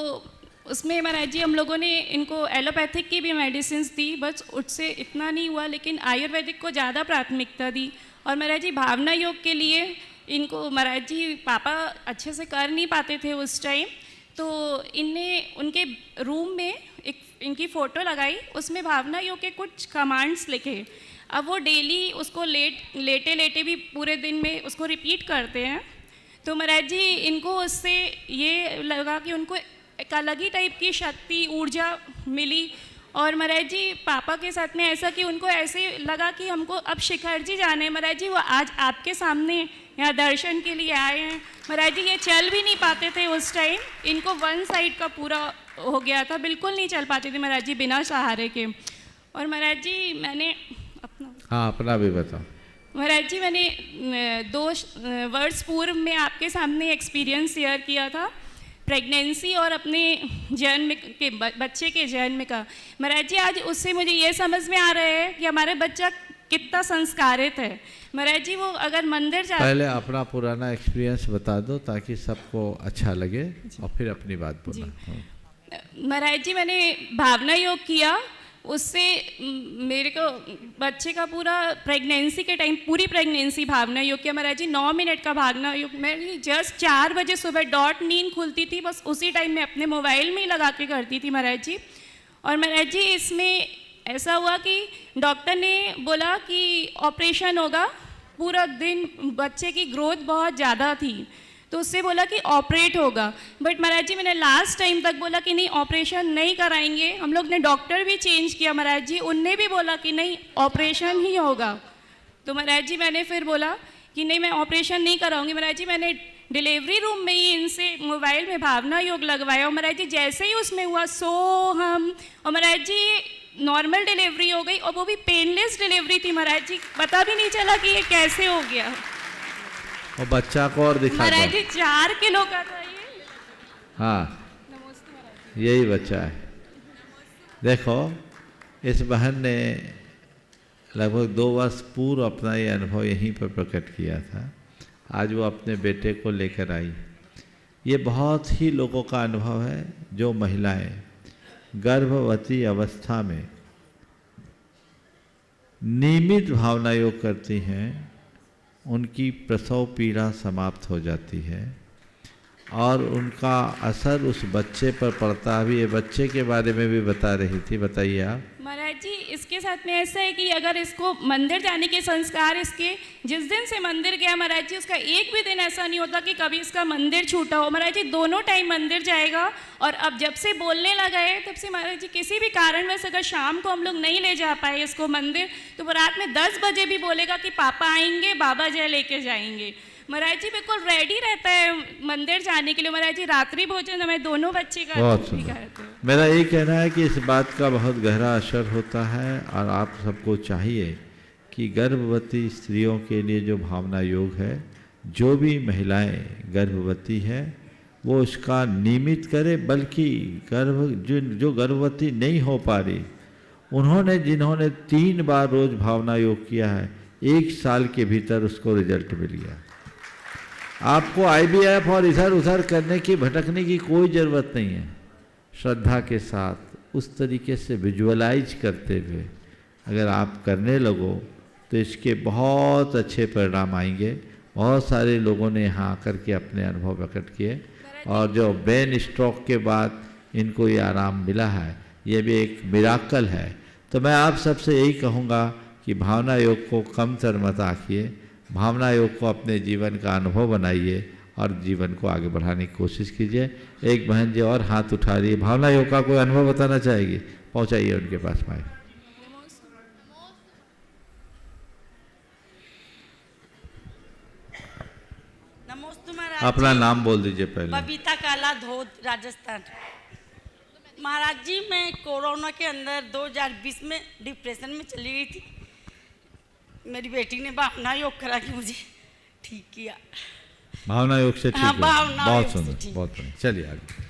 M: उसमें महाराज जी हम लोगों ने इनको एलोपैथिक की भी मेडिसिन दी, बस उससे इतना नहीं हुआ, लेकिन आयुर्वेदिक को ज़्यादा प्राथमिकता दी। और महाराज जी भावना योग के लिए इनको महाराज जी पापा अच्छे से कर नहीं पाते थे उस टाइम, तो इनने उनके रूम में एक इनकी फ़ोटो लगाई, उसमें भावना योग के कुछ कमांड्स लिखे। अब वो डेली उसको लेटे लेटे भी पूरे दिन में उसको रिपीट करते हैं। तो महाराज जी इनको उससे ये लगा कि उनको एक अलग ही टाइप की शक्ति ऊर्जा मिली। और महाराज जी पापा के साथ में ऐसा कि उनको ऐसे लगा कि हमको अब शिखर जी जाने। महाराज जी वो आज आपके सामने यहाँ दर्शन के लिए आए हैं। महाराज जी ये चल भी नहीं पाते थे उस टाइम, इनको 1 साइड का पूरा हो गया था, बिल्कुल नहीं चल पाते थे महाराज जी बिना सहारे के। और महाराज जी मैंने
C: अपना भी बताओ।
M: महाराज जी मैंने 2 वर्ष पूर्व में आपके सामने एक्सपीरियंस शेयर किया था, प्रेगनेंसी और अपने जन्म के बच्चे के जन्म का। महाराज जी आज उससे मुझे ये समझ में आ रहा है कि हमारे बच्चा कितना संस्कारित है। महाराज जी वो अगर मंदिर जा
C: पहले अपना पुराना एक्सपीरियंस बता दो ताकि सबको अच्छा लगे और फिर अपनी बात बोलना।
M: महाराज जी मैंने भावना योग किया, उससे मेरे को बच्चे का पूरा प्रेगनेंसी के टाइम पूरी प्रेगनेंसी भावना योग किया। महाराज जी 9 मिनट का भावना योग, मेरी जस्ट 4 बजे सुबह डॉट नींद खुलती थी, बस उसी टाइम में अपने मोबाइल में ही लगा के करती थी महाराज जी। और महाराज जी इसमें ऐसा हुआ कि डॉक्टर ने बोला कि ऑपरेशन होगा, पूरा दिन बच्चे की ग्रोथ बहुत ज़्यादा थी तो उससे बोला कि ऑपरेट होगा। बट महाराज जी मैंने लास्ट टाइम तक बोला कि नहीं ऑपरेशन नहीं कराएंगे। हम लोग ने डॉक्टर भी चेंज किया महाराज जी, उनने भी बोला कि नहीं ऑपरेशन ही होगा। तो महाराज जी मैंने फिर बोला कि नहीं मैं ऑपरेशन नहीं कराऊंगी। महाराज जी मैंने डिलीवरी रूम में ही इनसे मोबाइल में भावना योग लगवाया और महाराज जी जैसे ही उसमें हुआ सोहम, और महाराज जी नॉर्मल डिलीवरी हो गई और वो भी पेनलेस डिलीवरी थी महाराज जी, पता भी नहीं चला कि ये कैसे हो गया।
C: और बच्चा को और दिखा
M: महाराज जी 4 किलो का था ये।
C: हाँ यही बच्चा है। देखो इस बहन ने लगभग 2 वर्ष पूर्व अपना ये अनुभव यहीं पर प्रकट किया था। आज वो अपने बेटे को लेकर आई। ये बहुत ही लोगों का अनुभव है। जो महिलाएं गर्भवती अवस्था में नियमित भावना योग करती हैं, उनकी प्रसव पीड़ा समाप्त हो जाती है और उनका असर उस बच्चे पर पड़ता है। अभी ये बच्चे के बारे में भी बता रही थी, बताइए आप।
M: महाराज जी, इसके साथ में ऐसा है कि अगर इसको मंदिर जाने के संस्कार इसके जिस दिन से मंदिर गया महाराज जी, उसका एक भी दिन ऐसा नहीं होता कि कभी इसका मंदिर छूटा हो। महाराज जी दोनों टाइम मंदिर जाएगा और अब जब से बोलने लगा है तब से महाराज जी किसी भी कारणवश अगर शाम को हम लोग नहीं ले जा पाए इसको मंदिर, तो वो रात में 10 बजे भी बोलेगा कि पापा आएंगे, बाबा जय लेके जाएंगे। महाराज जी बिल्कुल रेडी रहता है मंदिर जाने के लिए। महाराज जी रात्रि भोजन हमें दोनों बच्चे का
C: बहुत
M: भी करते हैं।
C: मेरा ये कहना है कि इस बात का बहुत गहरा असर होता है और आप सबको चाहिए कि गर्भवती स्त्रियों के लिए जो भावना योग है, जो भी महिलाएं गर्भवती है वो इसका नियमित करे। बल्कि जो गर्भवती नहीं हो पा रही, जिन्होंने 3 बार रोज भावना योग किया है, 1 साल के भीतर उसको रिजल्ट मिल गया। आपको IVF और इधर उधर करने की भटकने की कोई ज़रूरत नहीं है। श्रद्धा के साथ उस तरीके से विजुअलाइज करते हुए अगर आप करने लगो तो इसके बहुत अच्छे परिणाम आएंगे। बहुत सारे लोगों ने यहाँ आकर के अपने अनुभव प्रकट किए और जो ब्रेन स्ट्रोक के बाद इनको ये आराम मिला है, ये भी एक मिराकल है। तो मैं आप सबसे यही कहूँगा कि भावना योग को कम तर मत आखिए, भावना योग को अपने जीवन का अनुभव बनाइए और जीवन को आगे बढ़ाने की कोशिश कीजिए। एक बहन जी और हाथ उठा रही है, भावना योग का कोई अनुभव बताना चाहेगी, पहुंचाइए उनके पास माइक। अपना नाम बोल दीजिए पहले।
N: बबीता काला धोद, राजस्थान। महाराज जी मैं कोरोना के अंदर 2020 में डिप्रेशन में चली गई थी। मेरी बेटी ने भावना योग करा के मुझे ठीक किया।
C: भावना योग से ठीक है। बहुत सुंदर, बहुत बढ़िया। चलिए आगे।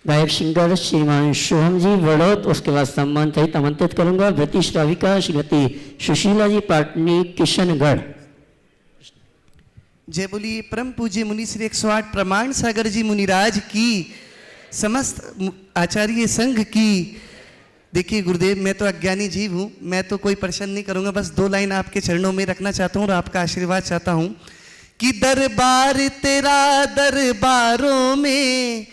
A: गायक सिंगर श्रीमान शुभम जी वड़ौत, उसके बाद सम्मान सहित आमंत्रित करूंगा भृति श्राविका श्रीमती सुशीला जी पाटनी किशनगढ़।
O: जय बोलिए परम पूज्य मुनि श्री 108 प्रमाण सागर जी मुनिराज की, समस्त आचार्य संघ की। देखिए गुरुदेव, मैं तो अज्ञानी जीव हूँ, मैं तो कोई प्रश्न नहीं करूँगा, बस 2 लाइन आपके चरणों में रखना चाहता हूँ और आपका आशीर्वाद चाहता हूँ कि दरबार तेरा दरबारों में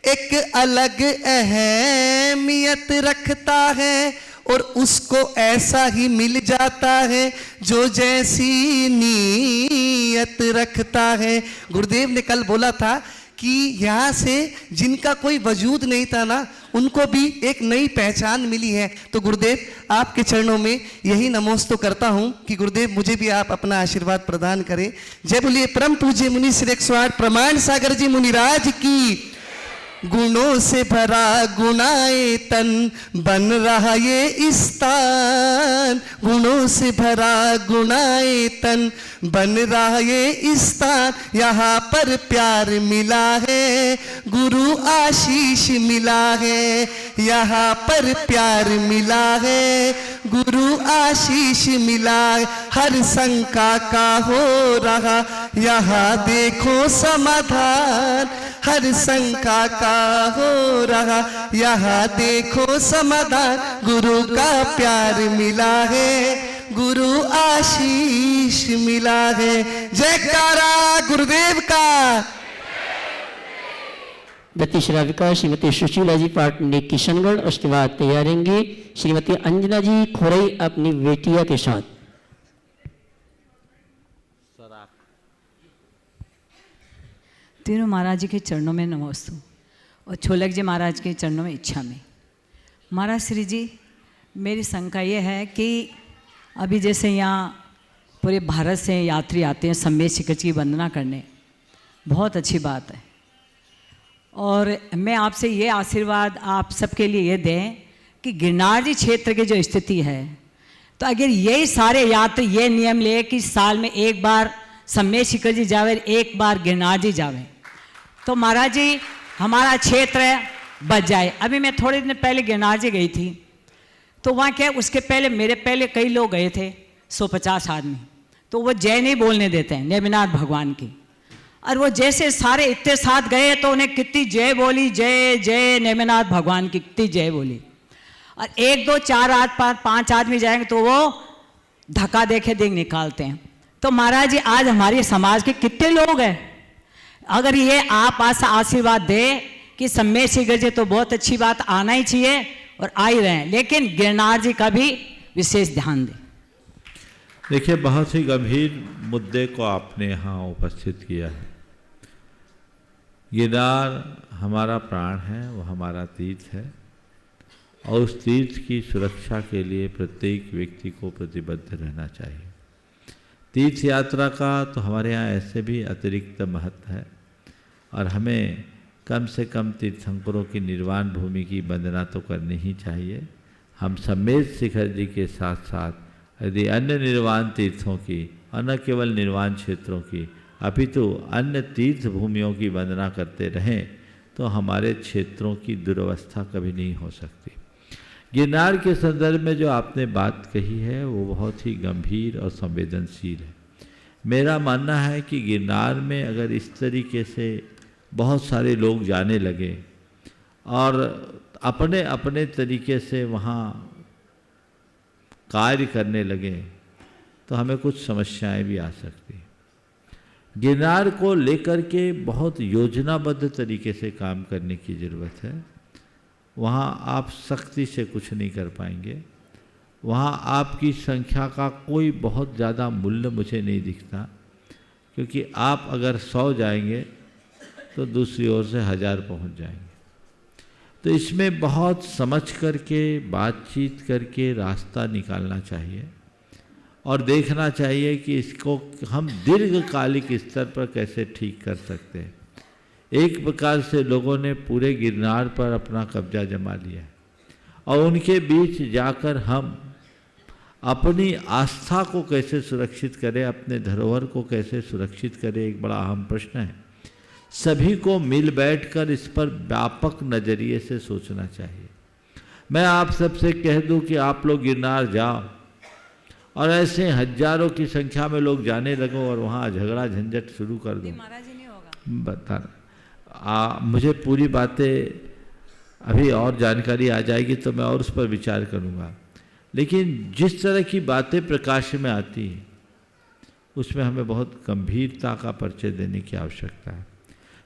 O: एक अलग अहमियत रखता है और उसको ऐसा ही मिल जाता है जो जैसी नीयत रखता है। गुरुदेव ने कल बोला था कि यहाँ से जिनका कोई वजूद नहीं था ना, उनको भी एक नई पहचान मिली है। तो गुरुदेव आपके चरणों में यही नमोस्तु करता हूँ कि गुरुदेव मुझे भी आप अपना आशीर्वाद प्रदान करें। जय बोलिए परम पूज्य मुनि श्री 108 प्रमाण सागर जी मुनिराज की। गुणों से भरा गुणाए तन बन रहा ये स्थान, गुणों से भरा गुणाए तन बन रहा ये स्थान। यहाँ पर प्यार मिला है, गुरु आशीष मिला है। यहाँ पर प्यार मिला है, गुरु आशीष मिला है। हर शंका का हो रहा यहाँ देखो समाधान, हर शंका का हो रहा यहाँ देखो समाधान। गुरु का प्यार मिला है, गुरु आशीष मिला है। जयकारा गुरुदेव का।
A: भृति श्राविका श्रीमती सुशीला जी पाटनी किशनगढ़, उसके बाद तैयारेंगी श्रीमती अंजना जी खोरई अपनी बेटिया के साथ।
P: तीनों महाराज जी के चरणों में नमोस्तु और छोलक जी महाराज के चरणों में इच्छा में। महाराज श्री जी, मेरी शंका ये है कि अभी जैसे यहाँ पूरे भारत से यात्री आते हैं सम्मेद शिखर जी की वंदना करने, बहुत अच्छी बात है। और मैं आपसे ये आशीर्वाद आप सबके लिए ये दें कि गिरनार जी क्षेत्र की जो स्थिति है, तो अगर यही सारे यात्री ये नियम ले कि साल में एक बार सम्मेद शिखर जी जावे, एक बार गिरनार जी जावे, तो महाराज जी हमारा क्षेत्र बच जाए। अभी मैं थोड़े दिन पहले गिरनार जी गई थी, तो वहाँ क्या उसके पहले मेरे पहले कई लोग गए थे, 150 आदमी। तो वो जय नहीं बोलने देते हैं नेमिनाथ भगवान की। और वो जैसे सारे इतने साथ गए तो उन्हें कितनी जय बोली, जय जय नेमिनाथ भगवान की कितनी जय बोली। और 1 2 4 8 5 आदमी जाएंगे तो वो धक्का देखे देख निकालते हैं। तो महाराज जी आज हमारे समाज के कितने लोग हैं, अगर ये आप आज आशीर्वाद दे कि समय से गजे तो बहुत अच्छी बात, आना ही चाहिए और आ ही रहे हैं, लेकिन गिरनार जी का भी विशेष ध्यान दें।
C: देखिए, बहुत ही गंभीर मुद्दे को आपने यहाँ उपस्थित किया है। गिरनार हमारा प्राण है, वो हमारा तीर्थ है और उस तीर्थ की सुरक्षा के लिए प्रत्येक व्यक्ति को प्रतिबद्ध रहना चाहिए। तीर्थ यात्रा का तो हमारे यहाँ ऐसे भी अतिरिक्त महत्व है और हमें कम से कम तीर्थंकरों की निर्वाण भूमि की वंदना तो करनी ही चाहिए। हम सम्मेद शिखर जी के साथ साथ यदि अन्य निर्वाण तीर्थों की और न केवल निर्वाण क्षेत्रों की अपितु अन्य तीर्थ भूमियों की वंदना करते रहें तो हमारे क्षेत्रों की दुर्वस्था कभी नहीं हो सकती। गिरनार के संदर्भ में जो आपने बात कही है वो बहुत ही गंभीर और संवेदनशील है। मेरा मानना है कि गिरनार में अगर इस तरीके से बहुत सारे लोग जाने लगे और अपने अपने तरीके से वहाँ कार्य करने लगे तो हमें कुछ समस्याएं भी आ सकती। गिरनार को लेकर के बहुत योजनाबद्ध तरीके से काम करने की ज़रूरत है। वहाँ आप सख्ती से कुछ नहीं कर पाएंगे। वहाँ आपकी संख्या का कोई बहुत ज़्यादा मूल्य मुझे नहीं दिखता, क्योंकि आप अगर 100 जाएंगे तो दूसरी ओर से 1000 पहुँच जाएंगे। तो इसमें बहुत समझ करके बातचीत करके रास्ता निकालना चाहिए और देखना चाहिए कि इसको हम दीर्घकालिक स्तर पर कैसे ठीक कर सकते हैं। एक प्रकार से लोगों ने पूरे गिरनार पर अपना कब्जा जमा लिया है और उनके बीच जाकर हम अपनी आस्था को कैसे सुरक्षित करें, अपने धरोहर को कैसे सुरक्षित करें, एक बड़ा अहम प्रश्न है। सभी को मिल बैठकर इस पर व्यापक नज़रिए से सोचना चाहिए। मैं आप सबसे कह दूं कि आप लोग गिरनार जाओ और ऐसे हजारों की संख्या में लोग जाने लगो और वहाँ झगड़ा झंझट शुरू कर दो। बता मुझे पूरी बातें अभी और जानकारी आ जाएगी तो मैं और उस पर विचार करूँगा, लेकिन जिस तरह की बातें प्रकाश में आती हैं उसमें हमें बहुत गंभीरता का परिचय देने की आवश्यकता है।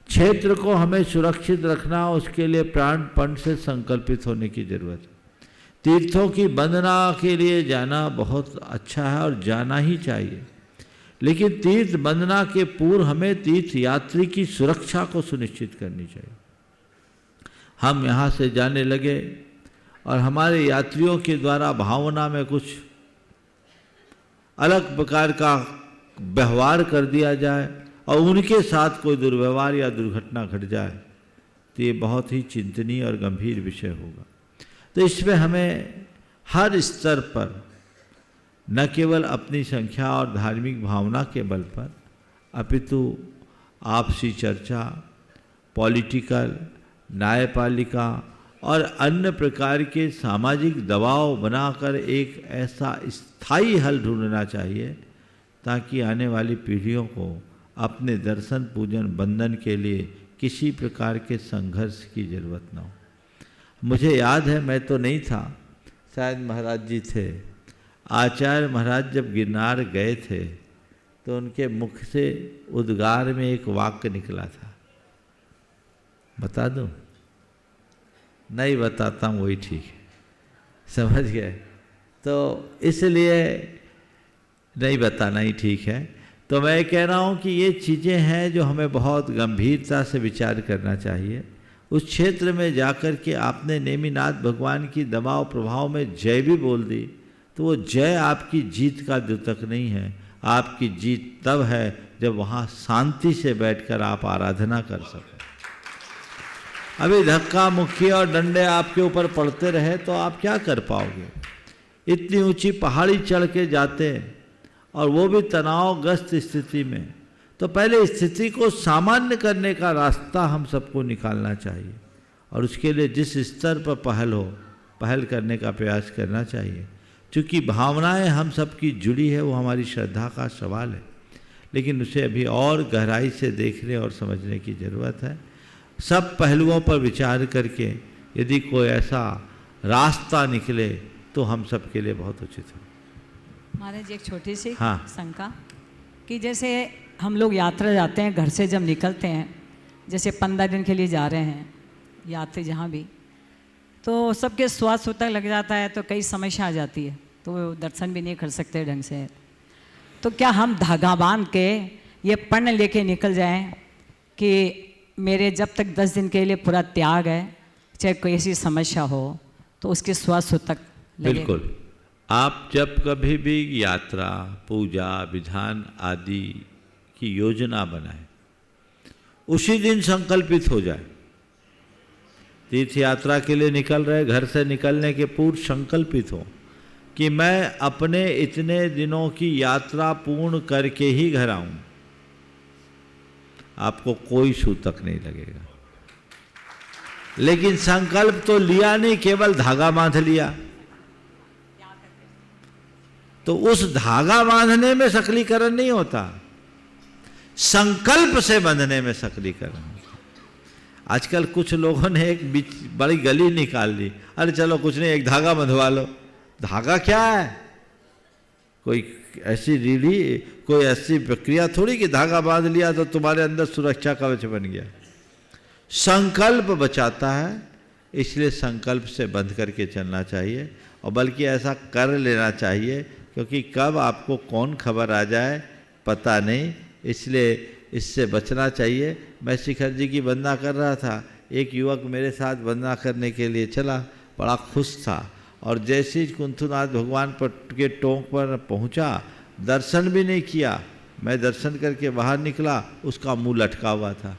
C: क्षेत्र को हमें सुरक्षित रखना, उसके लिए प्राणपण से संकल्पित होने की जरूरत है। तीर्थों की वंदना के लिए जाना बहुत अच्छा है और जाना ही चाहिए, लेकिन तीर्थ वंदना के पूर्व हमें तीर्थ यात्री की सुरक्षा को सुनिश्चित करनी चाहिए। हम यहाँ से जाने लगे और हमारे यात्रियों के द्वारा भावना में कुछ अलग प्रकार का व्यवहार कर दिया जाए और उनके साथ कोई दुर्व्यवहार या दुर्घटना घट जाए तो ये बहुत ही चिंतनीय और गंभीर विषय होगा। तो इसमें हमें हर स्तर पर न केवल अपनी संख्या और धार्मिक भावना के बल पर अपितु आपसी चर्चा, पॉलिटिकल, न्यायपालिका और अन्य प्रकार के सामाजिक दबाव बनाकर एक ऐसा स्थायी हल ढूंढना चाहिए ताकि आने वाली पीढ़ियों को अपने दर्शन पूजन बंधन के लिए किसी प्रकार के संघर्ष की जरूरत न हो। मुझे याद है, मैं तो नहीं था, शायद महाराज जी थे, आचार्य महाराज जब गिरनार गए थे तो उनके मुख से उद्गार में एक वाक्य निकला था। बता दूं? नहीं बताता हूँ, वही ठीक है, समझ गए? तो इसलिए नहीं बताना ही ठीक है। तो मैं कह रहा हूँ कि ये चीज़ें हैं जो हमें बहुत गंभीरता से विचार करना चाहिए। उस क्षेत्र में जाकर के आपने नेमिनाथ भगवान की दबाव प्रभाव में जय भी बोल दी तो वो जय आपकी जीत का द्योतक नहीं है। आपकी जीत तब है जब वहाँ शांति से बैठकर आप आराधना कर सकें। अभी धक्का मुक्की और डंडे आपके ऊपर पड़ते रहे तो आप क्या कर पाओगे? इतनी ऊंची पहाड़ी चढ़ के जाते हैं और वो भी तनावग्रस्त स्थिति में, तो पहले स्थिति को सामान्य करने का रास्ता हम सबको निकालना चाहिए और उसके लिए जिस स्तर पर पहल हो, पहल करने का प्रयास करना चाहिए। चूँकि भावनाएं हम सबकी जुड़ी है, वो हमारी श्रद्धा का सवाल है, लेकिन उसे अभी और गहराई से देखने और समझने की ज़रूरत है। सब पहलुओं पर विचार करके यदि कोई ऐसा रास्ता निकले तो हम सब के लिए बहुत उचित है।
P: महाराज एक छोटी सी
C: हाँ।
P: शंका कि जैसे हम लोग यात्रा जाते हैं, घर से जब निकलते हैं, जैसे 15 दिन के लिए जा रहे हैं यात्री जहाँ भी, तो सबके स्वास्थ्य सूतक लग जाता है तो कई समस्या आ जाती है, तो वो दर्शन भी नहीं कर सकते ढंग से। तो क्या हम धागा बांध के ये पर्ण लेके निकल जाएं कि मेरे जब तक 10 दिन के लिए पूरा त्याग है, चाहे कोई ऐसी समस्या हो तो उसके स्वास्थ्य सूतक लगे?
C: बिल्कुल। आप जब कभी भी यात्रा, पूजा, विधान आदि की योजना बनाएं, उसी दिन संकल्पित हो जाए। तीर्थ यात्रा के लिए निकल रहे, घर से निकलने के पूर्व संकल्पित हो कि मैं अपने इतने दिनों की यात्रा पूर्ण करके ही घर आऊं। आपको कोई सूतक नहीं लगेगा। लेकिन संकल्प तो लिया नहीं, केवल धागा बांध लिया, तो उस धागा बांधने में सकलीकरण नहीं होता, संकल्प से बंधने में सकलीकरण। आजकल कुछ लोगों ने एक बीच बड़ी गली निकाल ली, अरे चलो कुछ नहीं, एक धागा बंधवा लो। धागा क्या है? कोई ऐसी रीढ़ी, कोई ऐसी प्रक्रिया थोड़ी कि धागा बांध लिया तो तुम्हारे अंदर सुरक्षा कवच बन गया। संकल्प बचाता है, इसलिए संकल्प से बंध करके चलना चाहिए, और बल्कि ऐसा कर लेना चाहिए, क्योंकि कब आपको कौन खबर आ जाए पता नहीं, इसलिए इससे बचना चाहिए। मैं शिखर जी की वंदना कर रहा था, एक युवक मेरे साथ वंदना करने के लिए चला, बड़ा खुश था, और जैसे ही कुंथुनाथ भगवान पर के टोंक पर पहुंचा, दर्शन भी नहीं किया। मैं दर्शन करके बाहर निकला, उसका मुंह लटका हुआ था।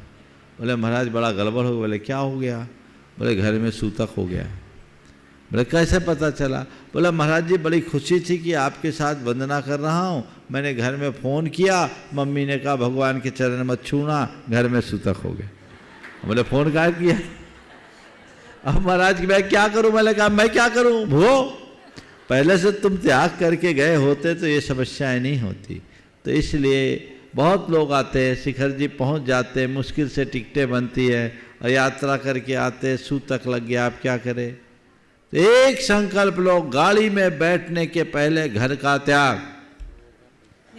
C: बोले महाराज बड़ा गड़बड़ हो गया। बोले क्या हो गया? बोले घर में सूतक हो गया। बोले कैसे पता चला? बोला महाराज जी बड़ी खुशी थी कि आपके साथ वंदना कर रहा हूँ, मैंने घर में फ़ोन किया, मम्मी ने कहा भगवान के चरण मत छूना, घर में सूतक हो गया। बोले फ़ोन कहाँ किया? अब महाराज मैं क्या करूँ? मैंने कहा मैं क्या करूँ, भो पहले से तुम त्याग करके गए होते तो ये समस्याएं नहीं होती। तो इसलिए बहुत लोग आते हैं, शिखर जी पहुँच जाते हैं, मुश्किल से टिकटें बनती है, और यात्रा करके आते, सूतक लग गया, आप क्या करें? तो एक संकल्प लो, गाड़ी में बैठने के पहले घर का त्याग।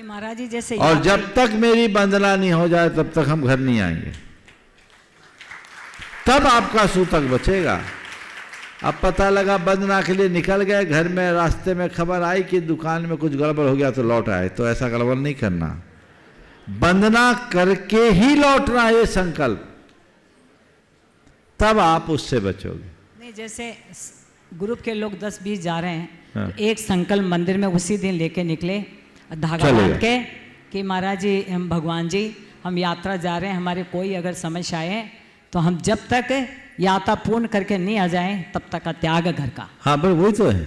P: महाराज जी जैसे,
C: और जब तक मेरी वंदना नहीं हो जाए तब तक हम घर नहीं आएंगे, तब आपका सूतक बचेगा। अब पता लगा वंदना के लिए निकल गए, घर में रास्ते में खबर आई कि दुकान में कुछ गड़बड़ हो गया तो लौट आए, तो ऐसा गड़बड़ नहीं करना, वंदना करके ही लौटना, ये संकल्प, तब आप उससे बचोगे।
P: नहीं जैसे ग्रुप के लोग 10-20 जा रहे हैं,
C: हाँ।
P: तो एक संकल्प मंदिर में उसी दिन लेके निकले, धागा बांध के कि महाराज जी, हम भगवान जी, हम यात्रा जा रहे हैं, हमारे कोई अगर समस्या आए तो हम जब तक यात्रा पूर्ण करके नहीं आ जाएं तब तक का त्याग है घर का।
C: हाँ पर वही तो है,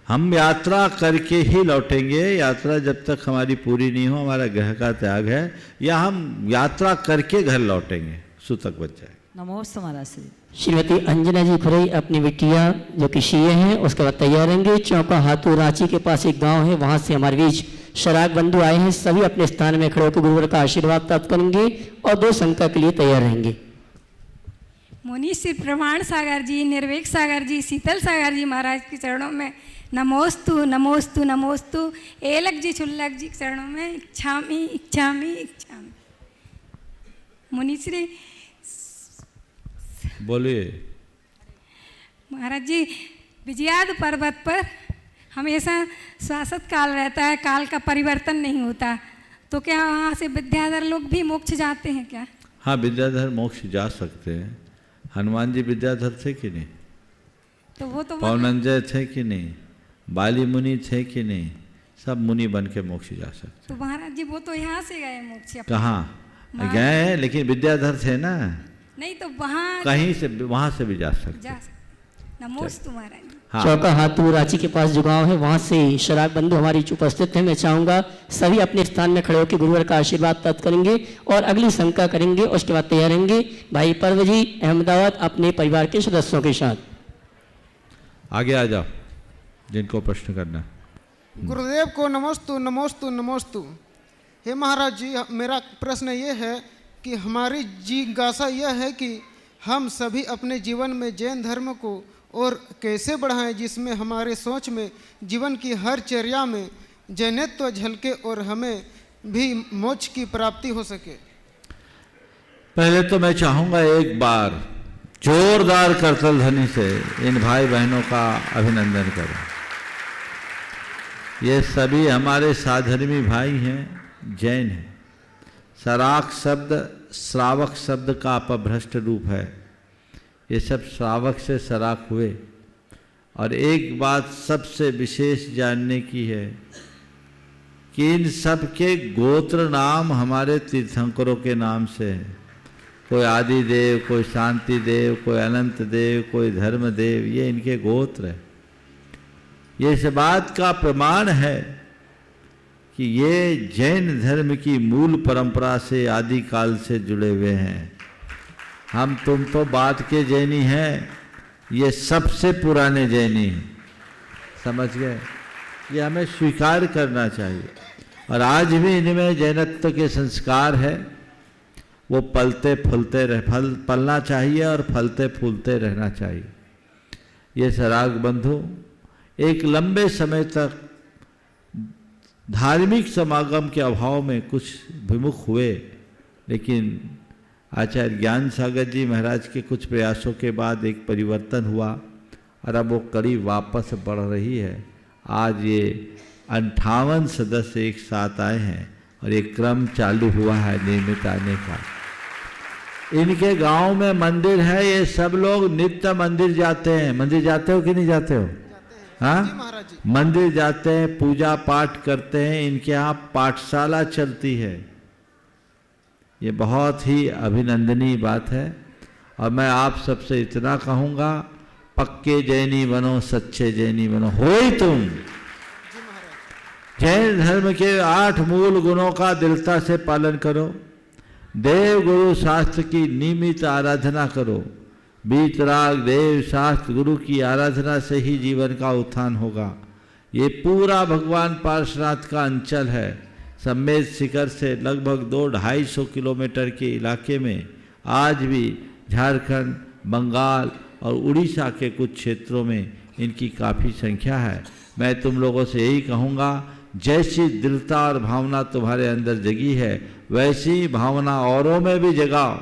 C: हम यात्रा करके ही लौटेंगे। यात्रा जब तक हमारी पूरी नहीं हो, हमारा घर का त्याग है, या हम यात्रा करके घर लौटेंगे, सूतक बच जाए।
P: नमोस्तु महाराज जी।
A: श्रीमती अंजना जी खुरई अपनी बिटिया जो कि सीए हैं उसके बाद तैयार रहेंगे। चौका हाथू रांची के पास एक गांव है, वहां से हमारे बीच शराब बंधु आए हैं, सभी अपने स्थान में खड़े होकर गुरुवर का आशीर्वाद प्राप्त करेंगे और 2 शंका के लिए तैयार रहेंगे।
Q: मुनि श्री प्रमाण सागर जी, निर्वेक सागर जी, शीतल सागर जी महाराज के चरणों में नमोस्तु नमोस्तु नमोस्तु। एलक जी छुल्लक जी के चरणों में इच्छामी इच्छामी इच्छामी। मुनि श्री
C: बोलिए।
Q: महाराज जी, विजयाद पर्वत पर हमेशा शाश्वत काल रहता है, काल का परिवर्तन नहीं होता, तो क्या वहाँ से विद्याधर लोग भी मोक्ष जाते हैं क्या?
C: हाँ विद्याधर मोक्ष जा सकते हैं। हनुमान जी विद्याधर थे कि नहीं?
Q: तो वो तो
C: पवनंजय थे कि नहीं? बाली मुनि थे कि नहीं? सब मुनि बन के मोक्ष जा सकते।
Q: तो महाराज जी वो तो यहाँ से गए मोक्ष।
C: कहाँ गए? लेकिन विद्याधर थे ना,
Q: नहीं तो वहाँ
C: कहीं से, वहां से भी जा सकते।
Q: नमोस्तु महाराज।
C: हाँ।
A: चौका हाथू रांची के पास जो गांव है वहां से शराब बंधु हमारी उपस्थित है। मैं चाहूंगा सभी अपने स्थान में खड़े होकर गुरुवर का आशीर्वाद प्राप्त करेंगे और अगली शंका करेंगे, उसके बाद तैयार रहेंगे। भाई पर्व जी अहमदाबाद अपने परिवार के सदस्यों के साथ
C: आगे आ जाओ, जिनको प्रश्न करना है।
R: गुरुदेव को नमोस्तु नमोस्तु नमोस्तु। हे महाराज जी, मेरा प्रश्न ये है कि हमारी जिज्ञासा यह है कि हम सभी अपने जीवन में जैन धर्म को और कैसे बढ़ाएं जिसमें हमारे सोच में जीवन की हर चर्या में जैनत्व झलके और हमें भी मोक्ष की प्राप्ति हो सके।
C: पहले तो मैं चाहूँगा एक बार जोरदार करतल ध्वनि से इन भाई बहनों का अभिनंदन करें। ये सभी हमारे साधर्मी भाई हैं, जैन हैं। सराक शब्द श्रावक शब्द का अपभ्रष्ट रूप है। ये सब श्रावक से सराक हुए। और एक बात सबसे विशेष जानने की है कि इन सब के गोत्र नाम हमारे तीर्थंकरों के नाम से हैं। कोई आदि देव, कोई शांति देव, कोई अनंत देव, कोई धर्म देव, ये इनके गोत्र है। ये इस बात का प्रमाण है कि ये जैन धर्म की मूल परंपरा से आदिकाल से जुड़े हुए हैं। हम तुम तो बात के जैनी हैं, ये सबसे पुराने जैनी हैं, समझ गए? ये हमें स्वीकार करना चाहिए। और आज भी इनमें जैनत्व के संस्कार है, वो पलते फूलते पलना चाहिए और फलते फूलते रहना चाहिए। ये सराग बंधु एक लंबे समय तक धार्मिक समागम के अभाव में कुछ विमुख हुए, लेकिन आचार्य ज्ञान सागर जी महाराज के कुछ प्रयासों के बाद एक परिवर्तन हुआ और अब वो कड़ी वापस बढ़ रही है। आज ये 58 सदस्य एक साथ आए हैं और एक क्रम चालू हुआ है नियमित आने का। इनके गांव में मंदिर है, ये सब लोग नित्य मंदिर जाते हैं। मंदिर जाते हो कि नहीं जाते हो? हाँ, मंदिर जाते हैं, पूजा पाठ करते हैं। इनके यहाँ पाठशाला चलती है। ये बहुत ही अभिनंदनीय बात है। और मैं आप सबसे इतना कहूँगा, पक्के जैनी बनो, सच्चे जैनी बनो। हो ही तुम जैन धर्म के 8 मूल गुणों का दृढ़ता से पालन करो। देव गुरु शास्त्र की नियमित आराधना करो। वीतराग देव शास्त्र गुरु की आराधना से ही जीवन का उत्थान होगा। ये पूरा भगवान पार्श्वनाथ का अंचल है। सम्मेद शिखर से लगभग 200-250 किलोमीटर के इलाके में आज भी झारखंड, बंगाल और उड़ीसा के कुछ क्षेत्रों में इनकी काफ़ी संख्या है। मैं तुम लोगों से यही कहूँगा, जैसी दृढ़ता और भावना तुम्हारे अंदर जगी है, वैसी भावना औरों में भी जगाओ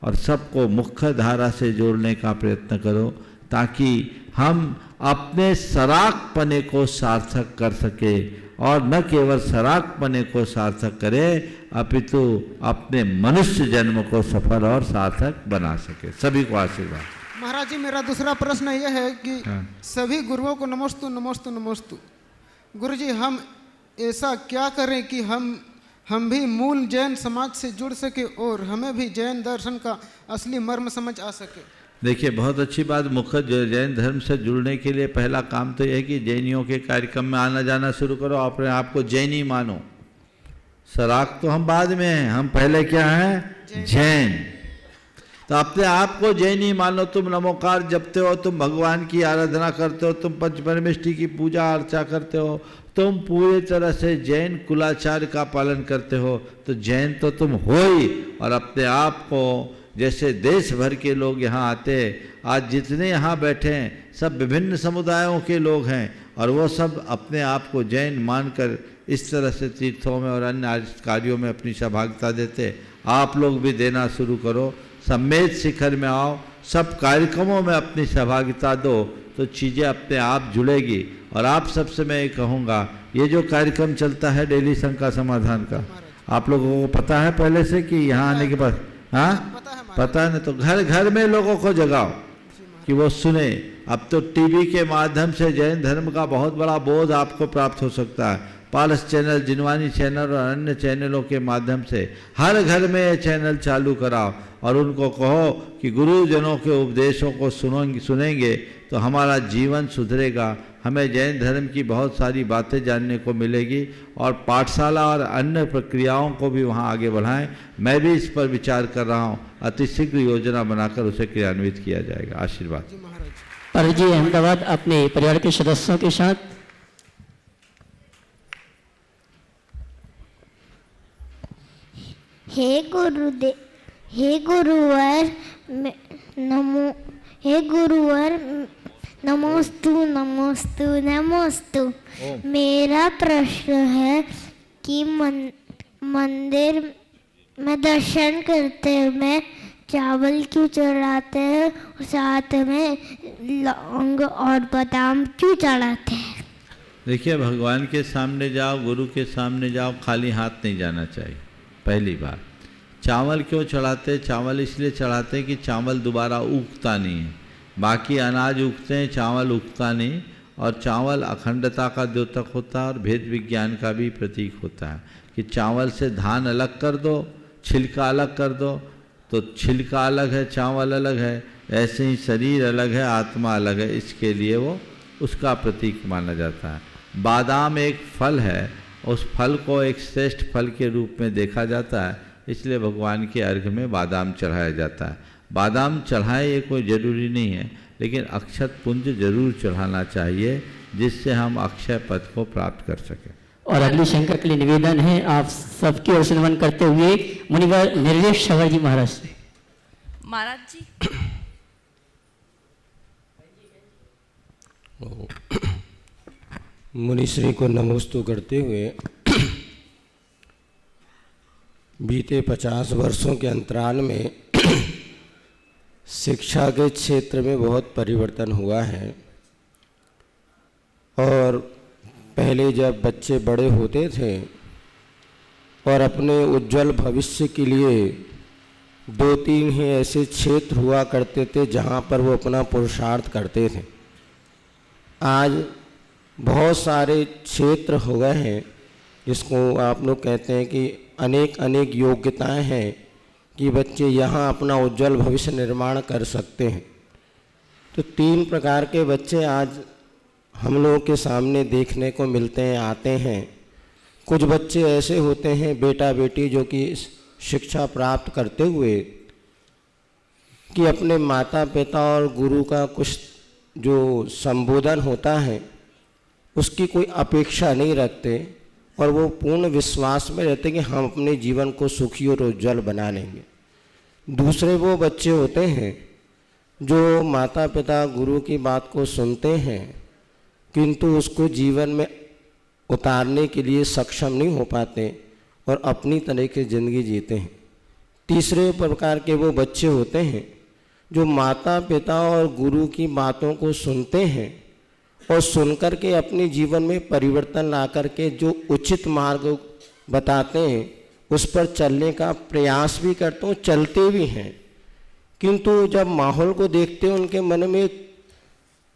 C: और सबको मुख्य धारा से जोड़ने का प्रयत्न करो, ताकि हम अपने सराकपने को सार्थक कर सके। और न केवल सराकपने को सार्थक करें, अपितु अपने मनुष्य जन्म को सफल और सार्थक बना सके। सभी को आशीर्वाद।
R: महाराज जी, मेरा दूसरा प्रश्न यह है कि सभी गुरुओं को नमोस्तु नमोस्तु नमोस्तु। गुरु जी, हम ऐसा क्या करें कि हम भी मूल जैन समाज से जुड़ सके और हमें भी जैन दर्शन का असली मर्म समझ आ सके?
C: देखिए, बहुत अच्छी बात। मुख्य जैन धर्म से जुड़ने के लिए पहला काम तो यह है कि जैनियों के कार्यक्रम में आना जाना शुरू करो। अपने आप को जैनी मानो। सराक तो हम बाद में हैं, हम पहले क्या हैं? जैन। तो अपने आप को जैनी मानो। तुम नमोकार जपते हो, तुम भगवान की आराधना करते हो, तुम पंचपरमेष्ठी की पूजा अर्चा करते हो, तुम पूरी तरह से जैन कुलाचार का पालन करते हो, तो जैन तो तुम हो ही। और अपने आप को, जैसे देश भर के लोग यहाँ आते, आज जितने यहाँ बैठे हैं सब विभिन्न समुदायों के लोग हैं, और वो सब अपने आप को जैन मानकर इस तरह से तीर्थों में और अन्य कार्यों में अपनी सहभागिता देते। आप लोग भी देना शुरू करो। सम्मेद शिखर में आओ, सब कार्यक्रमों में अपनी सहभागिता दो, तो चीज़ें अपने आप जुड़ेगी। और आप सबसे मैं ये कहूँगा, ये जो कार्यक्रम चलता है डेली शंका समाधान का, आप लोगों को पता है पहले से कि यहाँ आने के बाद? हाँ, पता है ना? तो घर घर में लोगों को जगाओ कि वो सुने। अब तो टीवी के माध्यम से जैन धर्म का बहुत बड़ा बोध आपको प्राप्त हो सकता है। पालस चैनल, जिनवानी चैनल और अन्य चैनलों के माध्यम से हर घर में ये चैनल चालू कराओ और उनको कहो कि गुरुजनों के उपदेशों को सुनेंगे तो हमारा जीवन सुधरेगा। हमें जैन धर्म की बहुत सारी बातें जानने को मिलेगी और पाठशाला और अन्य प्रक्रियाओं को भी वहाँ आगे बढ़ाएं। मैं भी इस पर विचार कर रहा हूँ। अति शीघ्र योजना बनाकर उसे क्रियान्वित किया जाएगा। आशीर्वाद।
A: पर जी, अहमदाबाद अपने परिवार के सदस्यों के साथ
S: हे गुरुवर नमोस्तु नमोस्तु नमोस्तु। मेरा प्रश्न है कि मंदिर में दर्शन करते में चावल क्यों चढ़ाते हैं और साथ में लौंग और बादाम क्यों चढ़ाते हैं?
C: देखिए, भगवान के सामने जाओ, गुरु के सामने जाओ, खाली हाथ नहीं जाना चाहिए। पहली बात, चावल क्यों चढ़ाते? चावल इसलिए चढ़ाते कि चावल दोबारा उगता नहीं है। बाकी अनाज उगते हैं, चावल उगता नहीं। और चावल अखंडता का द्योतक होता है और भेद विज्ञान का भी प्रतीक होता है कि चावल से धान अलग कर दो, छिलका अलग कर दो, तो छिलका अलग है, चावल अलग है। ऐसे ही शरीर अलग है, आत्मा अलग है, इसके लिए वो उसका प्रतीक माना जाता है। बादाम एक फल है, उस फल को एक श्रेष्ठ फल के रूप में देखा जाता है, इसलिए भगवान के अर्घ में बादाम चढ़ाया जाता है। बादाम चढ़ाए ये कोई ज़रूरी नहीं है, लेकिन अक्षत पुंज जरूर चढ़ाना चाहिए, जिससे हम अक्षय पद को प्राप्त कर सकें।
A: और अगली शंका के लिए निवेदन है, आप सबकी ओर से नमन करते हुए मुनिवर निर्वेक सागर जी महाराज।
N: महाराज जी,
T: मुनिश्री को नमोस्तु करते हुए बीते 50 वर्षों के अंतराल में शिक्षा के क्षेत्र में बहुत परिवर्तन हुआ है। और पहले जब बच्चे बड़े होते थे और अपने उज्जवल भविष्य के लिए 2-3 ही ऐसे क्षेत्र हुआ करते थे जहाँ पर वो अपना पुरुषार्थ करते थे। आज बहुत सारे क्षेत्र हो गए हैं, जिसको आप लोग कहते हैं कि अनेक योग्यताएं हैं कि बच्चे यहाँ अपना उज्जवल भविष्य निर्माण कर सकते हैं। तो 3 प्रकार के बच्चे आज हम लोगों के सामने देखने को मिलते हैं, आते हैं। कुछ बच्चे ऐसे होते हैं, बेटा बेटी, जो कि शिक्षा प्राप्त करते हुए कि अपने माता पिता और गुरु का कुछ जो संबोधन होता है उसकी कोई अपेक्षा नहीं रखते और वो पूर्ण विश्वास में रहते कि हम अपने जीवन को सुखी और उज्जवल बना लेंगे। दूसरे वो बच्चे होते हैं जो माता पिता गुरु की बात को सुनते हैं, किंतु उसको जीवन में उतारने के लिए सक्षम नहीं हो पाते और अपनी तरह की ज़िंदगी जीते हैं। तीसरे प्रकार के वो बच्चे होते हैं जो माता पिता और गुरु की बातों को सुनते हैं और सुनकर के अपने जीवन में परिवर्तन ला करके जो उचित मार्ग बताते हैं उस पर चलने का प्रयास भी करते हैं, चलते भी हैं। किंतु जब माहौल को देखते हैं उनके मन में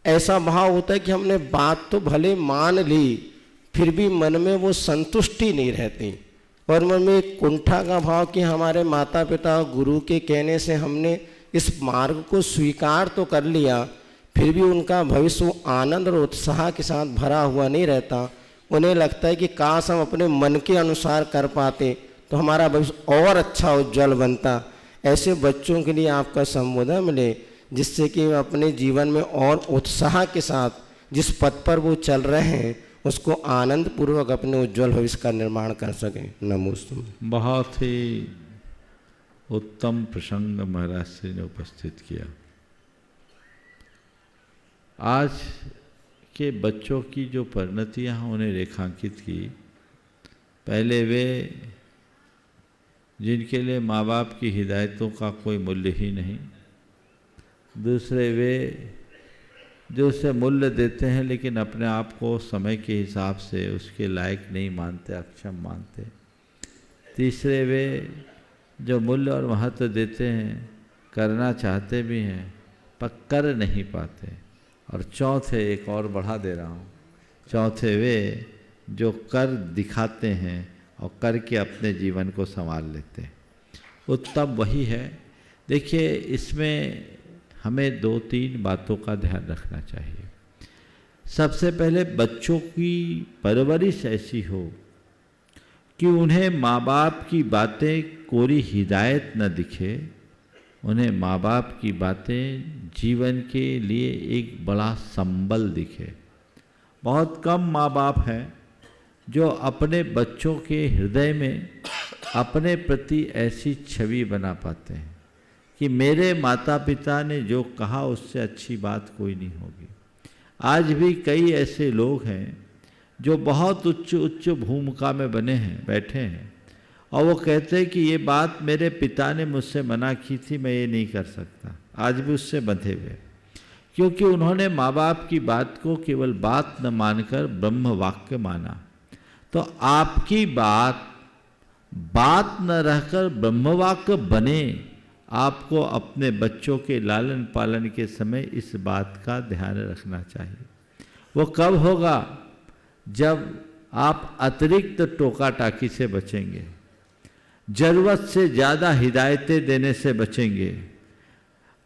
T: ऐसा भाव होता है कि हमने बात तो भले मान ली, फिर भी मन में वो संतुष्टि नहीं रहती और मन में एक कुंठा का भाव कि हमारे माता पिता गुरु के कहने से हमने इस मार्ग को स्वीकार तो कर लिया, फिर भी उनका भविष्य आनंद और उत्साह के साथ भरा हुआ नहीं रहता। उन्हें लगता है कि काश हम अपने मन के अनुसार कर पाते तो हमारा भविष्य और अच्छा उज्जवल बनता। ऐसे बच्चों के लिए आपका संबोधन मिले, जिससे कि अपने जीवन में और उत्साह के साथ जिस पथ पर वो चल रहे हैं उसको आनंद पूर्वक अपने उज्जवल भविष्य का निर्माण कर सकें। नमोस्तु।
C: बहुत ही उत्तम प्रसंग महाराज श्री ने उपस्थित किया। आज के बच्चों की जो परिणतियाँ हैं उन्हें रेखांकित की। पहले वे जिनके लिए माँ बाप की हिदायतों का कोई मूल्य ही नहीं, दूसरे वे जो उसे मूल्य देते हैं लेकिन अपने आप को समय के हिसाब से उसके लायक नहीं मानते, अक्षम मानते, तीसरे वे जो मूल्य और महत्व देते हैं, करना चाहते भी हैं पर कर नहीं पाते, और चौथे एक और बढ़ा दे रहा हूँ, चौथे वे जो कर दिखाते हैं और करके अपने जीवन को संभाल लेते हैं। उत्तम वही है। देखिए, इसमें हमें 2-3 बातों का ध्यान रखना चाहिए। सबसे पहले बच्चों की परवरिश ऐसी हो कि उन्हें माँ बाप की बातें कोरी हिदायत न दिखे, उन्हें माँ बाप की बातें जीवन के लिए एक बड़ा संबल दिखे। बहुत कम माँ बाप हैं जो अपने बच्चों के हृदय में अपने प्रति ऐसी छवि बना पाते हैं कि मेरे माता पिता ने जो कहा उससे अच्छी बात कोई नहीं होगी। आज भी कई ऐसे लोग हैं जो बहुत उच्च भूमिका में बने हैं, बैठे हैं, और वो कहते हैं कि ये बात मेरे पिता ने मुझसे मना की थी, मैं ये नहीं कर सकता। आज भी उससे बंधे हुए, क्योंकि उन्होंने माँ बाप की बात को केवल बात न मानकर ब्रह्म वाक्य माना। तो आपकी बात न रहकर ब्रह्म वाक्य बने, आपको अपने बच्चों के लालन पालन के समय इस बात का ध्यान रखना चाहिए। वो कब होगा? जब आप अतिरिक्त टोका टाकी से बचेंगे, जरूरत से ज़्यादा हिदायतें देने से बचेंगे।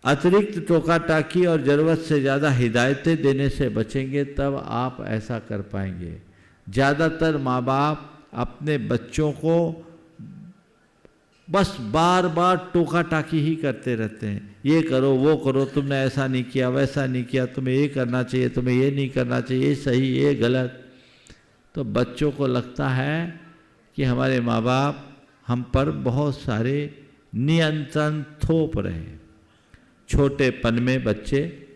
C: अतिरिक्त टोका टाकी और ज़रूरत से ज़्यादा हिदायतें देने से बचेंगे, तब आप ऐसा कर पाएंगे। ज़्यादातर माँ बाप अपने बच्चों को बस बार बार टोका टाकी ही करते रहते हैं, ये करो वो करो, तुमने ऐसा नहीं किया वैसा नहीं किया, तुम्हें ये करना चाहिए, तुम्हें ये नहीं करना चाहिए, ये सही ये गलत। तो बच्चों को लगता है कि हमारे माँ बाप हम पर बहुत सारे नियंत्रण थोप रहे हैं। छोटेपन में बच्चे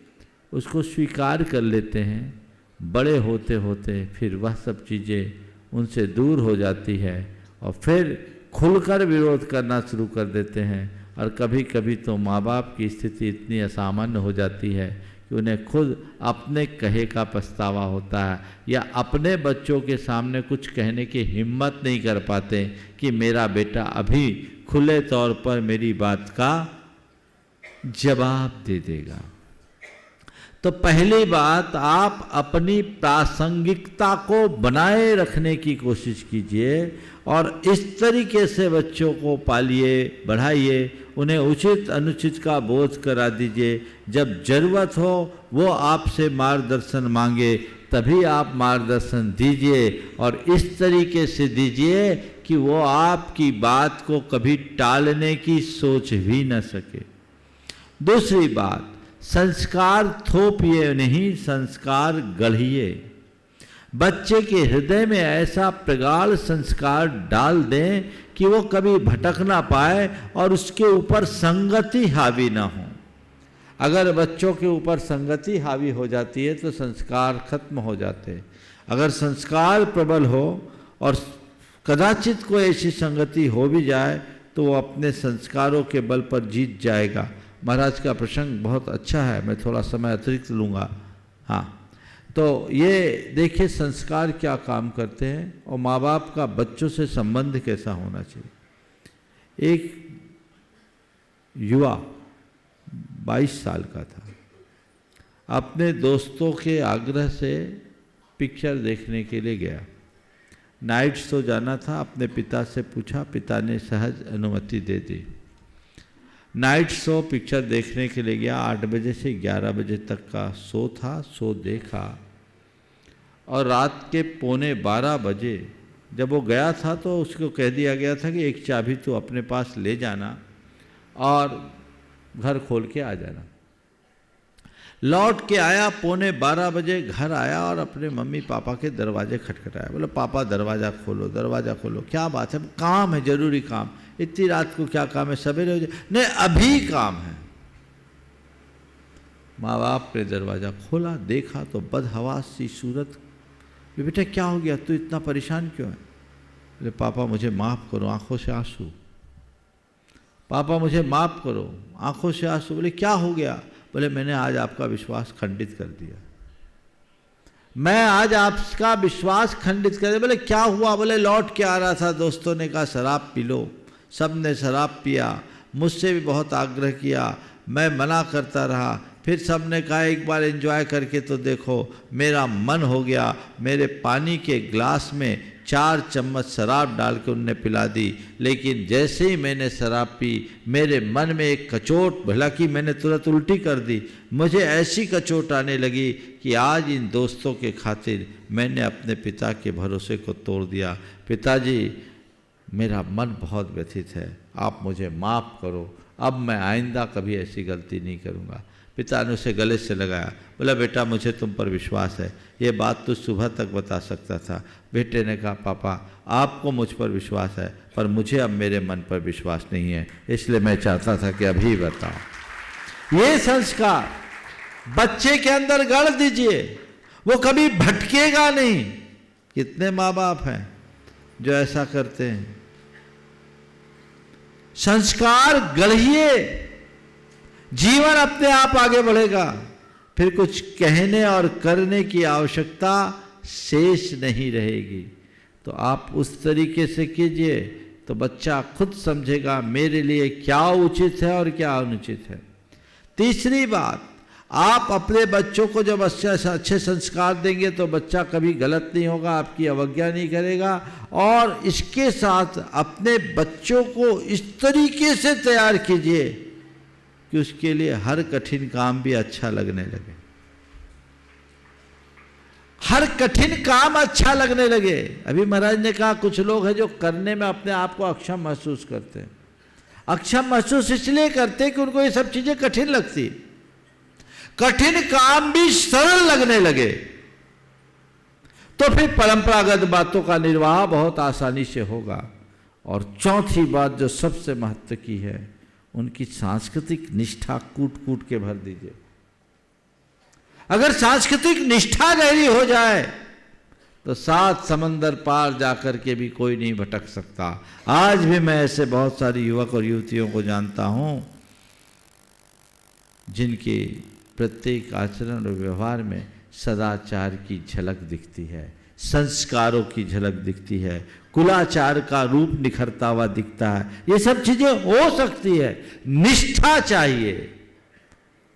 C: उसको स्वीकार कर लेते हैं, बड़े होते होते फिर वह सब चीज़ें उनसे दूर हो जाती है और फिर खुलकर विरोध करना शुरू कर देते हैं। और कभी कभी तो माँ बाप की स्थिति इतनी असामान्य हो जाती है कि उन्हें खुद अपने कहे का पछतावा होता है, या अपने बच्चों के सामने कुछ कहने की हिम्मत नहीं कर पाते कि मेरा बेटा अभी खुले तौर पर मेरी बात का जवाब दे देगा। तो पहली बात, आप अपनी प्रासंगिकता को बनाए रखने की कोशिश कीजिए और इस तरीके से बच्चों को पालिए, बढ़ाइए, उन्हें उचित अनुचित का बोध करा दीजिए। जब जरूरत हो वो आपसे मार्गदर्शन मांगे तभी आप मार्गदर्शन दीजिए, और इस तरीके से दीजिए कि वो आपकी बात को कभी टालने की सोच भी न सके। दूसरी बात, संस्कार थोपिए नहीं, संस्कार गढ़िए। बच्चे के हृदय में ऐसा प्रगाढ़ संस्कार डाल दें कि वो कभी भटक ना पाए और उसके ऊपर संगति हावी ना हो। अगर बच्चों के ऊपर संगति हावी हो जाती है तो संस्कार खत्म हो जाते हैं। अगर संस्कार प्रबल हो और कदाचित कोई ऐसी संगति हो भी जाए तो वो अपने संस्कारों के बल पर जीत जाएगा। महाराज का प्रसंग बहुत अच्छा है, मैं थोड़ा समय अतिरिक्त लूँगा। हाँ, तो ये देखिए संस्कार क्या काम करते हैं और माँ बाप का बच्चों से संबंध कैसा होना चाहिए। एक युवा 22 साल का था, अपने दोस्तों के आग्रह से पिक्चर देखने के लिए गया। नाइट शो जाना था, अपने पिता से पूछा, पिता ने सहज अनुमति दे दी। नाइट शो पिक्चर देखने के लिए गया। 8 बजे से 11 बजे तक का शो था। शो देखा और रात के 11:15 बजे जब वो गया था तो उसको कह दिया गया था कि एक चाबी तो अपने पास ले जाना और घर खोल के आ जाना। लौट के आया, 11:15 बजे घर आया और अपने मम्मी पापा के दरवाजे खटखटाया। बोले पापा दरवाज़ा खोलो, दरवाज़ा खोलो। क्या बात है? काम है, ज़रूरी काम। इतनी रात को क्या काम है? सवेरे हो जाए। नहीं, अभी काम है। माँ बाप ने दरवाज़ा खोला, देखा तो बदहवास सी सूरत। बेटा क्या हो गया, तू इतना परेशान क्यों है? बोले पापा मुझे माफ़ करो, आंखों से आंसू। पापा मुझे माफ़ करो, आंखों से आंसू। बोले क्या हो गया? बोले मैंने आज आपका विश्वास खंडित कर दिया। मैं आज आपका विश्वास खंडित कर दिया। बोले क्या हुआ? बोले लौट के आ रहा था, दोस्तों ने कहा शराब पी लो। सब ने शराब पिया, मुझसे भी बहुत आग्रह किया, मैं मना करता रहा। फिर सब ने कहा एक बार एंजॉय करके तो देखो। मेरा मन हो गया, मेरे पानी के ग्लास में 4 चम्मच शराब डाल के उनने पिला दी। लेकिन जैसे ही मैंने शराब पी, मेरे मन में एक कचोट, भला कि मैंने तुरंत उल्टी कर दी। मुझे ऐसी कचोट आने लगी कि आज इन दोस्तों के खातिर मैंने अपने पिता के भरोसे को तोड़ दिया। पिताजी मेरा मन बहुत व्यथित है, आप मुझे माफ़ करो, अब मैं आइंदा कभी ऐसी गलती नहीं करूँगा। पिता ने उसे गले से लगाया, बोला बेटा मुझे तुम पर विश्वास है, ये बात तो सुबह तक बता सकता था। बेटे ने कहा पापा आपको मुझ पर विश्वास है पर मुझे अब मेरे मन पर विश्वास नहीं है, इसलिए मैं चाहता था कि अभी बताओ। ये संस्कार बच्चे के अंदर गढ़ दीजिए, वो कभी भटकेगा नहीं। कितने माँ बाप हैं जो ऐसा करते हैं। संस्कार गढ़िए, जीवन अपने आप आगे बढ़ेगा, फिर कुछ कहने और करने की आवश्यकता शेष नहीं रहेगी। तो आप उस तरीके से कीजिए तो बच्चा खुद समझेगा मेरे लिए क्या उचित है और क्या अनुचित है। तीसरी बात, आप अपने बच्चों को जब अच्छे संस्कार देंगे तो बच्चा कभी गलत नहीं होगा, आपकी अवज्ञा नहीं करेगा। और इसके साथ अपने बच्चों को इस तरीके से तैयार कीजिए कि उसके लिए हर कठिन काम भी अच्छा लगने लगे, हर कठिन काम अच्छा लगने लगे। अभी महाराज ने कहा कुछ लोग हैं जो करने में अपने आप को अक्षम महसूस करते हैं। अक्षम महसूस इसलिए करते हैं कि उनको ये सब चीजें कठिन लगती, कठिन काम भी सरल लगने लगे तो फिर परंपरागत बातों का निर्वाह बहुत आसानी से होगा। और चौथी बात जो सबसे महत्व की है, उनकी सांस्कृतिक निष्ठा कूट कूट के भर दीजिए। अगर सांस्कृतिक निष्ठा गहरी हो जाए तो 7 समंदर पार जाकर के भी कोई नहीं भटक सकता। आज भी मैं ऐसे बहुत सारे युवक और युवतियों को जानता हूं जिनके प्रत्येक आचरण और व्यवहार में सदाचार की झलक दिखती है, संस्कारों की झलक दिखती है, कुलाचार का रूप निखरता हुआ दिखता है। ये सब चीजें हो सकती है, निष्ठा चाहिए।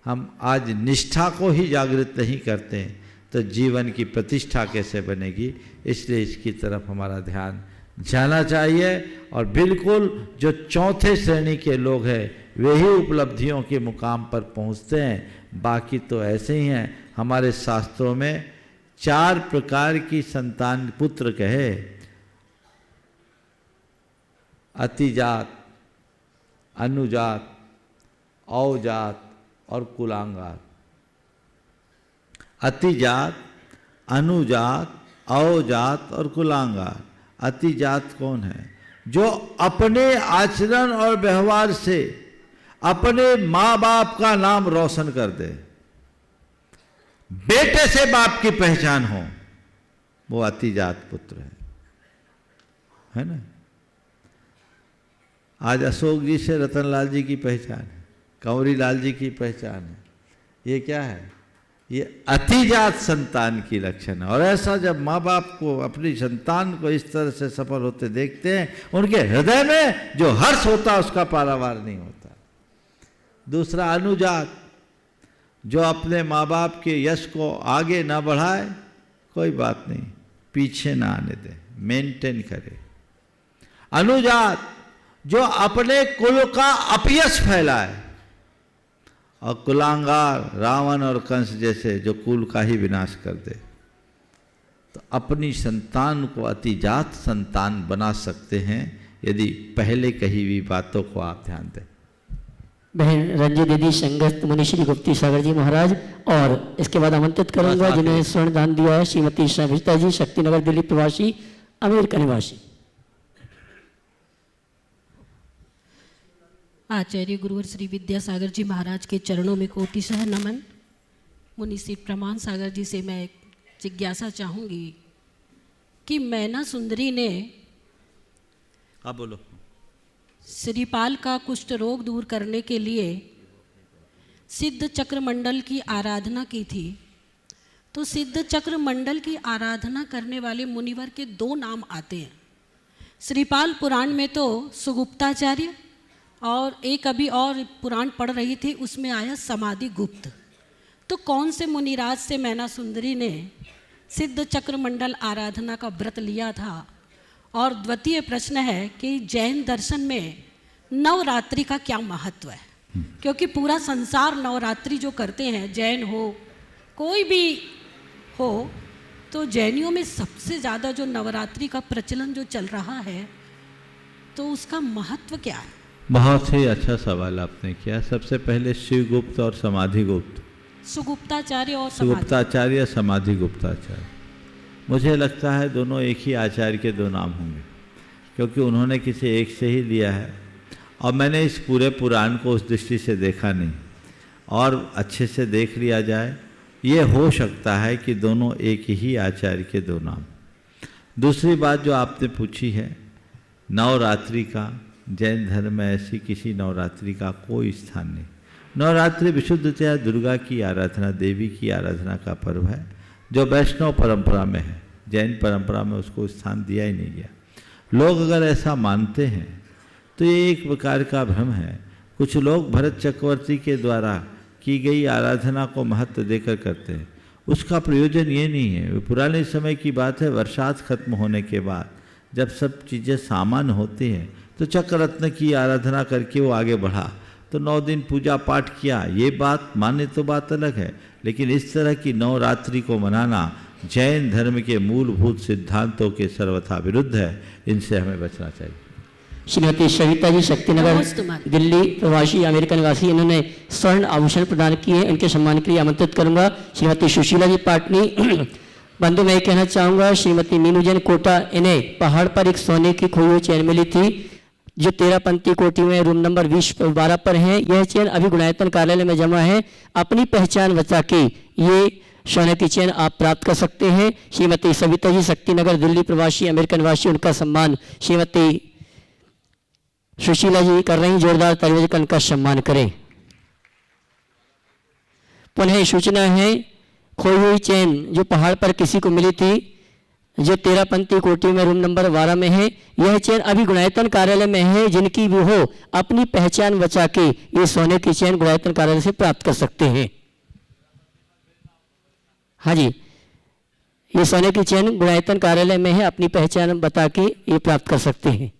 C: हम आज निष्ठा को ही जागृत नहीं करते तो जीवन की प्रतिष्ठा कैसे बनेगी। इसलिए इसकी तरफ हमारा ध्यान जाना चाहिए। और बिल्कुल जो चौथे श्रेणी के लोग हैं वे ही उपलब्धियों के मुकाम पर पहुंचते हैं, बाकी तो ऐसे ही हैं। हमारे शास्त्रों में 4 प्रकार की संतान पुत्र कहे, अतिजात, अनुजात, अवजात और कुलांगार। अतिजात, अनुजात, अवजात और कुलांगार। अतिजात कौन है? जो अपने आचरण और व्यवहार से अपने माँ बाप का नाम रोशन कर दे, बेटे से बाप की पहचान हो, वो अतिजात पुत्र है ना। आज अशोक जी से रतनलाल जी की पहचान है, कंवरी लाल जी की पहचान है। ये क्या है? ये अतिजात संतान की लक्षण है। और ऐसा जब माँ बाप को अपनी संतान को इस तरह से सफल होते देखते हैं, उनके हृदय में जो हर्ष होता है उसका पारावार नहीं होता। दूसरा अनुजात, जो अपने माँ बाप के यश को आगे ना बढ़ाए, कोई बात नहीं, पीछे ना आने दे, मेंटेन करे। अनुजात, जो अपने कुल का अपयश फैलाए। और कुलांगार, रावण और कंस जैसे जो कुल का ही विनाश कर दे। तो अपनी संतान को अतिजात संतान बना सकते हैं यदि पहले कही हुई बातों को आप ध्यान दें।
A: बहन रंजी दीदी संगत मुनिश्री गुप्ती सागर जी महाराज, और इसके बाद आमंत्रित करूंगा जिन्हें स्वर्ण दान दिया है श्रीमती शर्मिष्ठा जी, शक्तिनगर दिल्ली प्रवासी, अमेरिका निवासी।
U: आचार्य गुरुवर श्री विद्यासागर जी महाराज के चरणों में कोटिशः नमन। मुनि श्री प्रमाण सागर जी से मैं जिज्ञासा चाहूँगी कि मैना सुंदरी ने
C: आप बोलो।
U: श्रीपाल का कुष्ठ रोग दूर करने के लिए सिद्ध चक्र मंडल की आराधना की थी। तो सिद्ध चक्र मंडल की आराधना करने वाले मुनिवर के 2 नाम आते हैं। श्रीपाल पुराण में तो सुगुप्ताचार्य, और एक अभी और पुराण पढ़ रही थी उसमें आया समाधि गुप्त। तो कौन से मुनिराज से मैना सुंदरी ने सिद्ध चक्र मंडल आराधना का व्रत लिया था? और द्वितीय प्रश्न है कि जैन दर्शन में नवरात्रि का क्या महत्व है? क्योंकि पूरा संसार नवरात्रि जो करते हैं, जैन हो कोई भी हो, तो जैनियों में सबसे ज़्यादा जो नवरात्रि का प्रचलन जो चल रहा है, तो उसका महत्व क्या है?
C: बहुत ही अच्छा सवाल आपने किया। सबसे पहले शिवगुप्त और समाधि गुप्त,
U: सुगुप्ताचार्य और समाधि।
C: सुगुप्ताचार्य, समाधि गुप्ताचार्य, मुझे लगता है दोनों एक ही आचार्य के दो नाम होंगे, क्योंकि उन्होंने किसी एक से ही लिया है। और मैंने इस पूरे पुराण को उस दृष्टि से देखा नहीं, और अच्छे से देख लिया जाए, ये हो सकता है कि दोनों एक ही आचार्य के दो नाम। दूसरी बात जो आपने पूछी है नवरात्रि का, जैन धर्म में ऐसी किसी नवरात्रि का कोई स्थान नहीं। नवरात्रि विशुद्धतया दुर्गा की आराधना, देवी की आराधना का पर्व है, जो वैष्णव परंपरा में है। जैन परंपरा में उसको स्थान दिया ही नहीं गया। लोग अगर ऐसा मानते हैं तो ये एक प्रकार का भ्रम है। कुछ लोग भरत चक्रवर्ती के द्वारा की गई आराधना को महत्व देकर करते हैं, उसका प्रयोजन ये नहीं है। पुराने समय की बात है, वर्षात खत्म होने के बाद जब सब चीज़ें सामान्य होती हैं तो चक्ररत्न की आराधना करके वो आगे बढ़ा, तो 9 दिन पूजा पाठ किया। ये बात माने तो बात अलग है, लेकिन इस तरह की नवरात्रि को मनाना जैन धर्म के मूलभूत सिद्धांतों के सर्वथा विरुद्ध है। इनसे हमें बचना चाहिए।
A: श्रीमती सविता जी शक्तिनगर दिल्ली प्रवासी अमेरिकन वासी, इन्होंने स्वर्ण आभूषण प्रदान किए, उनके सम्मान के लिए आमंत्रित करूंगा। श्रीमती सुशीला जी पाटनी, बंधु मैं कहना चाहूँगा, श्रीमती मीनू जैन कोटा, इन्हें पहाड़ पर एक सोने की खोई हुई चैन मिली थी जो 13पंथी कोटि में रूम नंबर 20-12 पर है। यह चैन अभी गुणायतन कार्यालय में जमा है। अपनी पहचान बचा के ये सोने की चैन आप प्राप्त कर सकते हैं। श्रीमती सविता जी शक्तिनगर दिल्ली प्रवासी अमेरिकन वासी, उनका सम्मान श्रीमती सुशीला जी कर रही, जोरदार तालियों से उनका सम्मान करें। पुनः सूचना है, खोई हुई चैन जो पहाड़ पर किसी को मिली थी, जो 13पंथी कोटि में रूम नंबर 12 में है, यह चैन अभी गुणायतन कार्यालय में है। जिनकी भी हो अपनी पहचान बचा के ये सोने की चैन गुणायतन कार्यालय से प्राप्त कर सकते हैं। हाँ जी, ये सोने की चैन गुणायतन कार्यालय में है, अपनी पहचान बता के ये प्राप्त कर सकते हैं।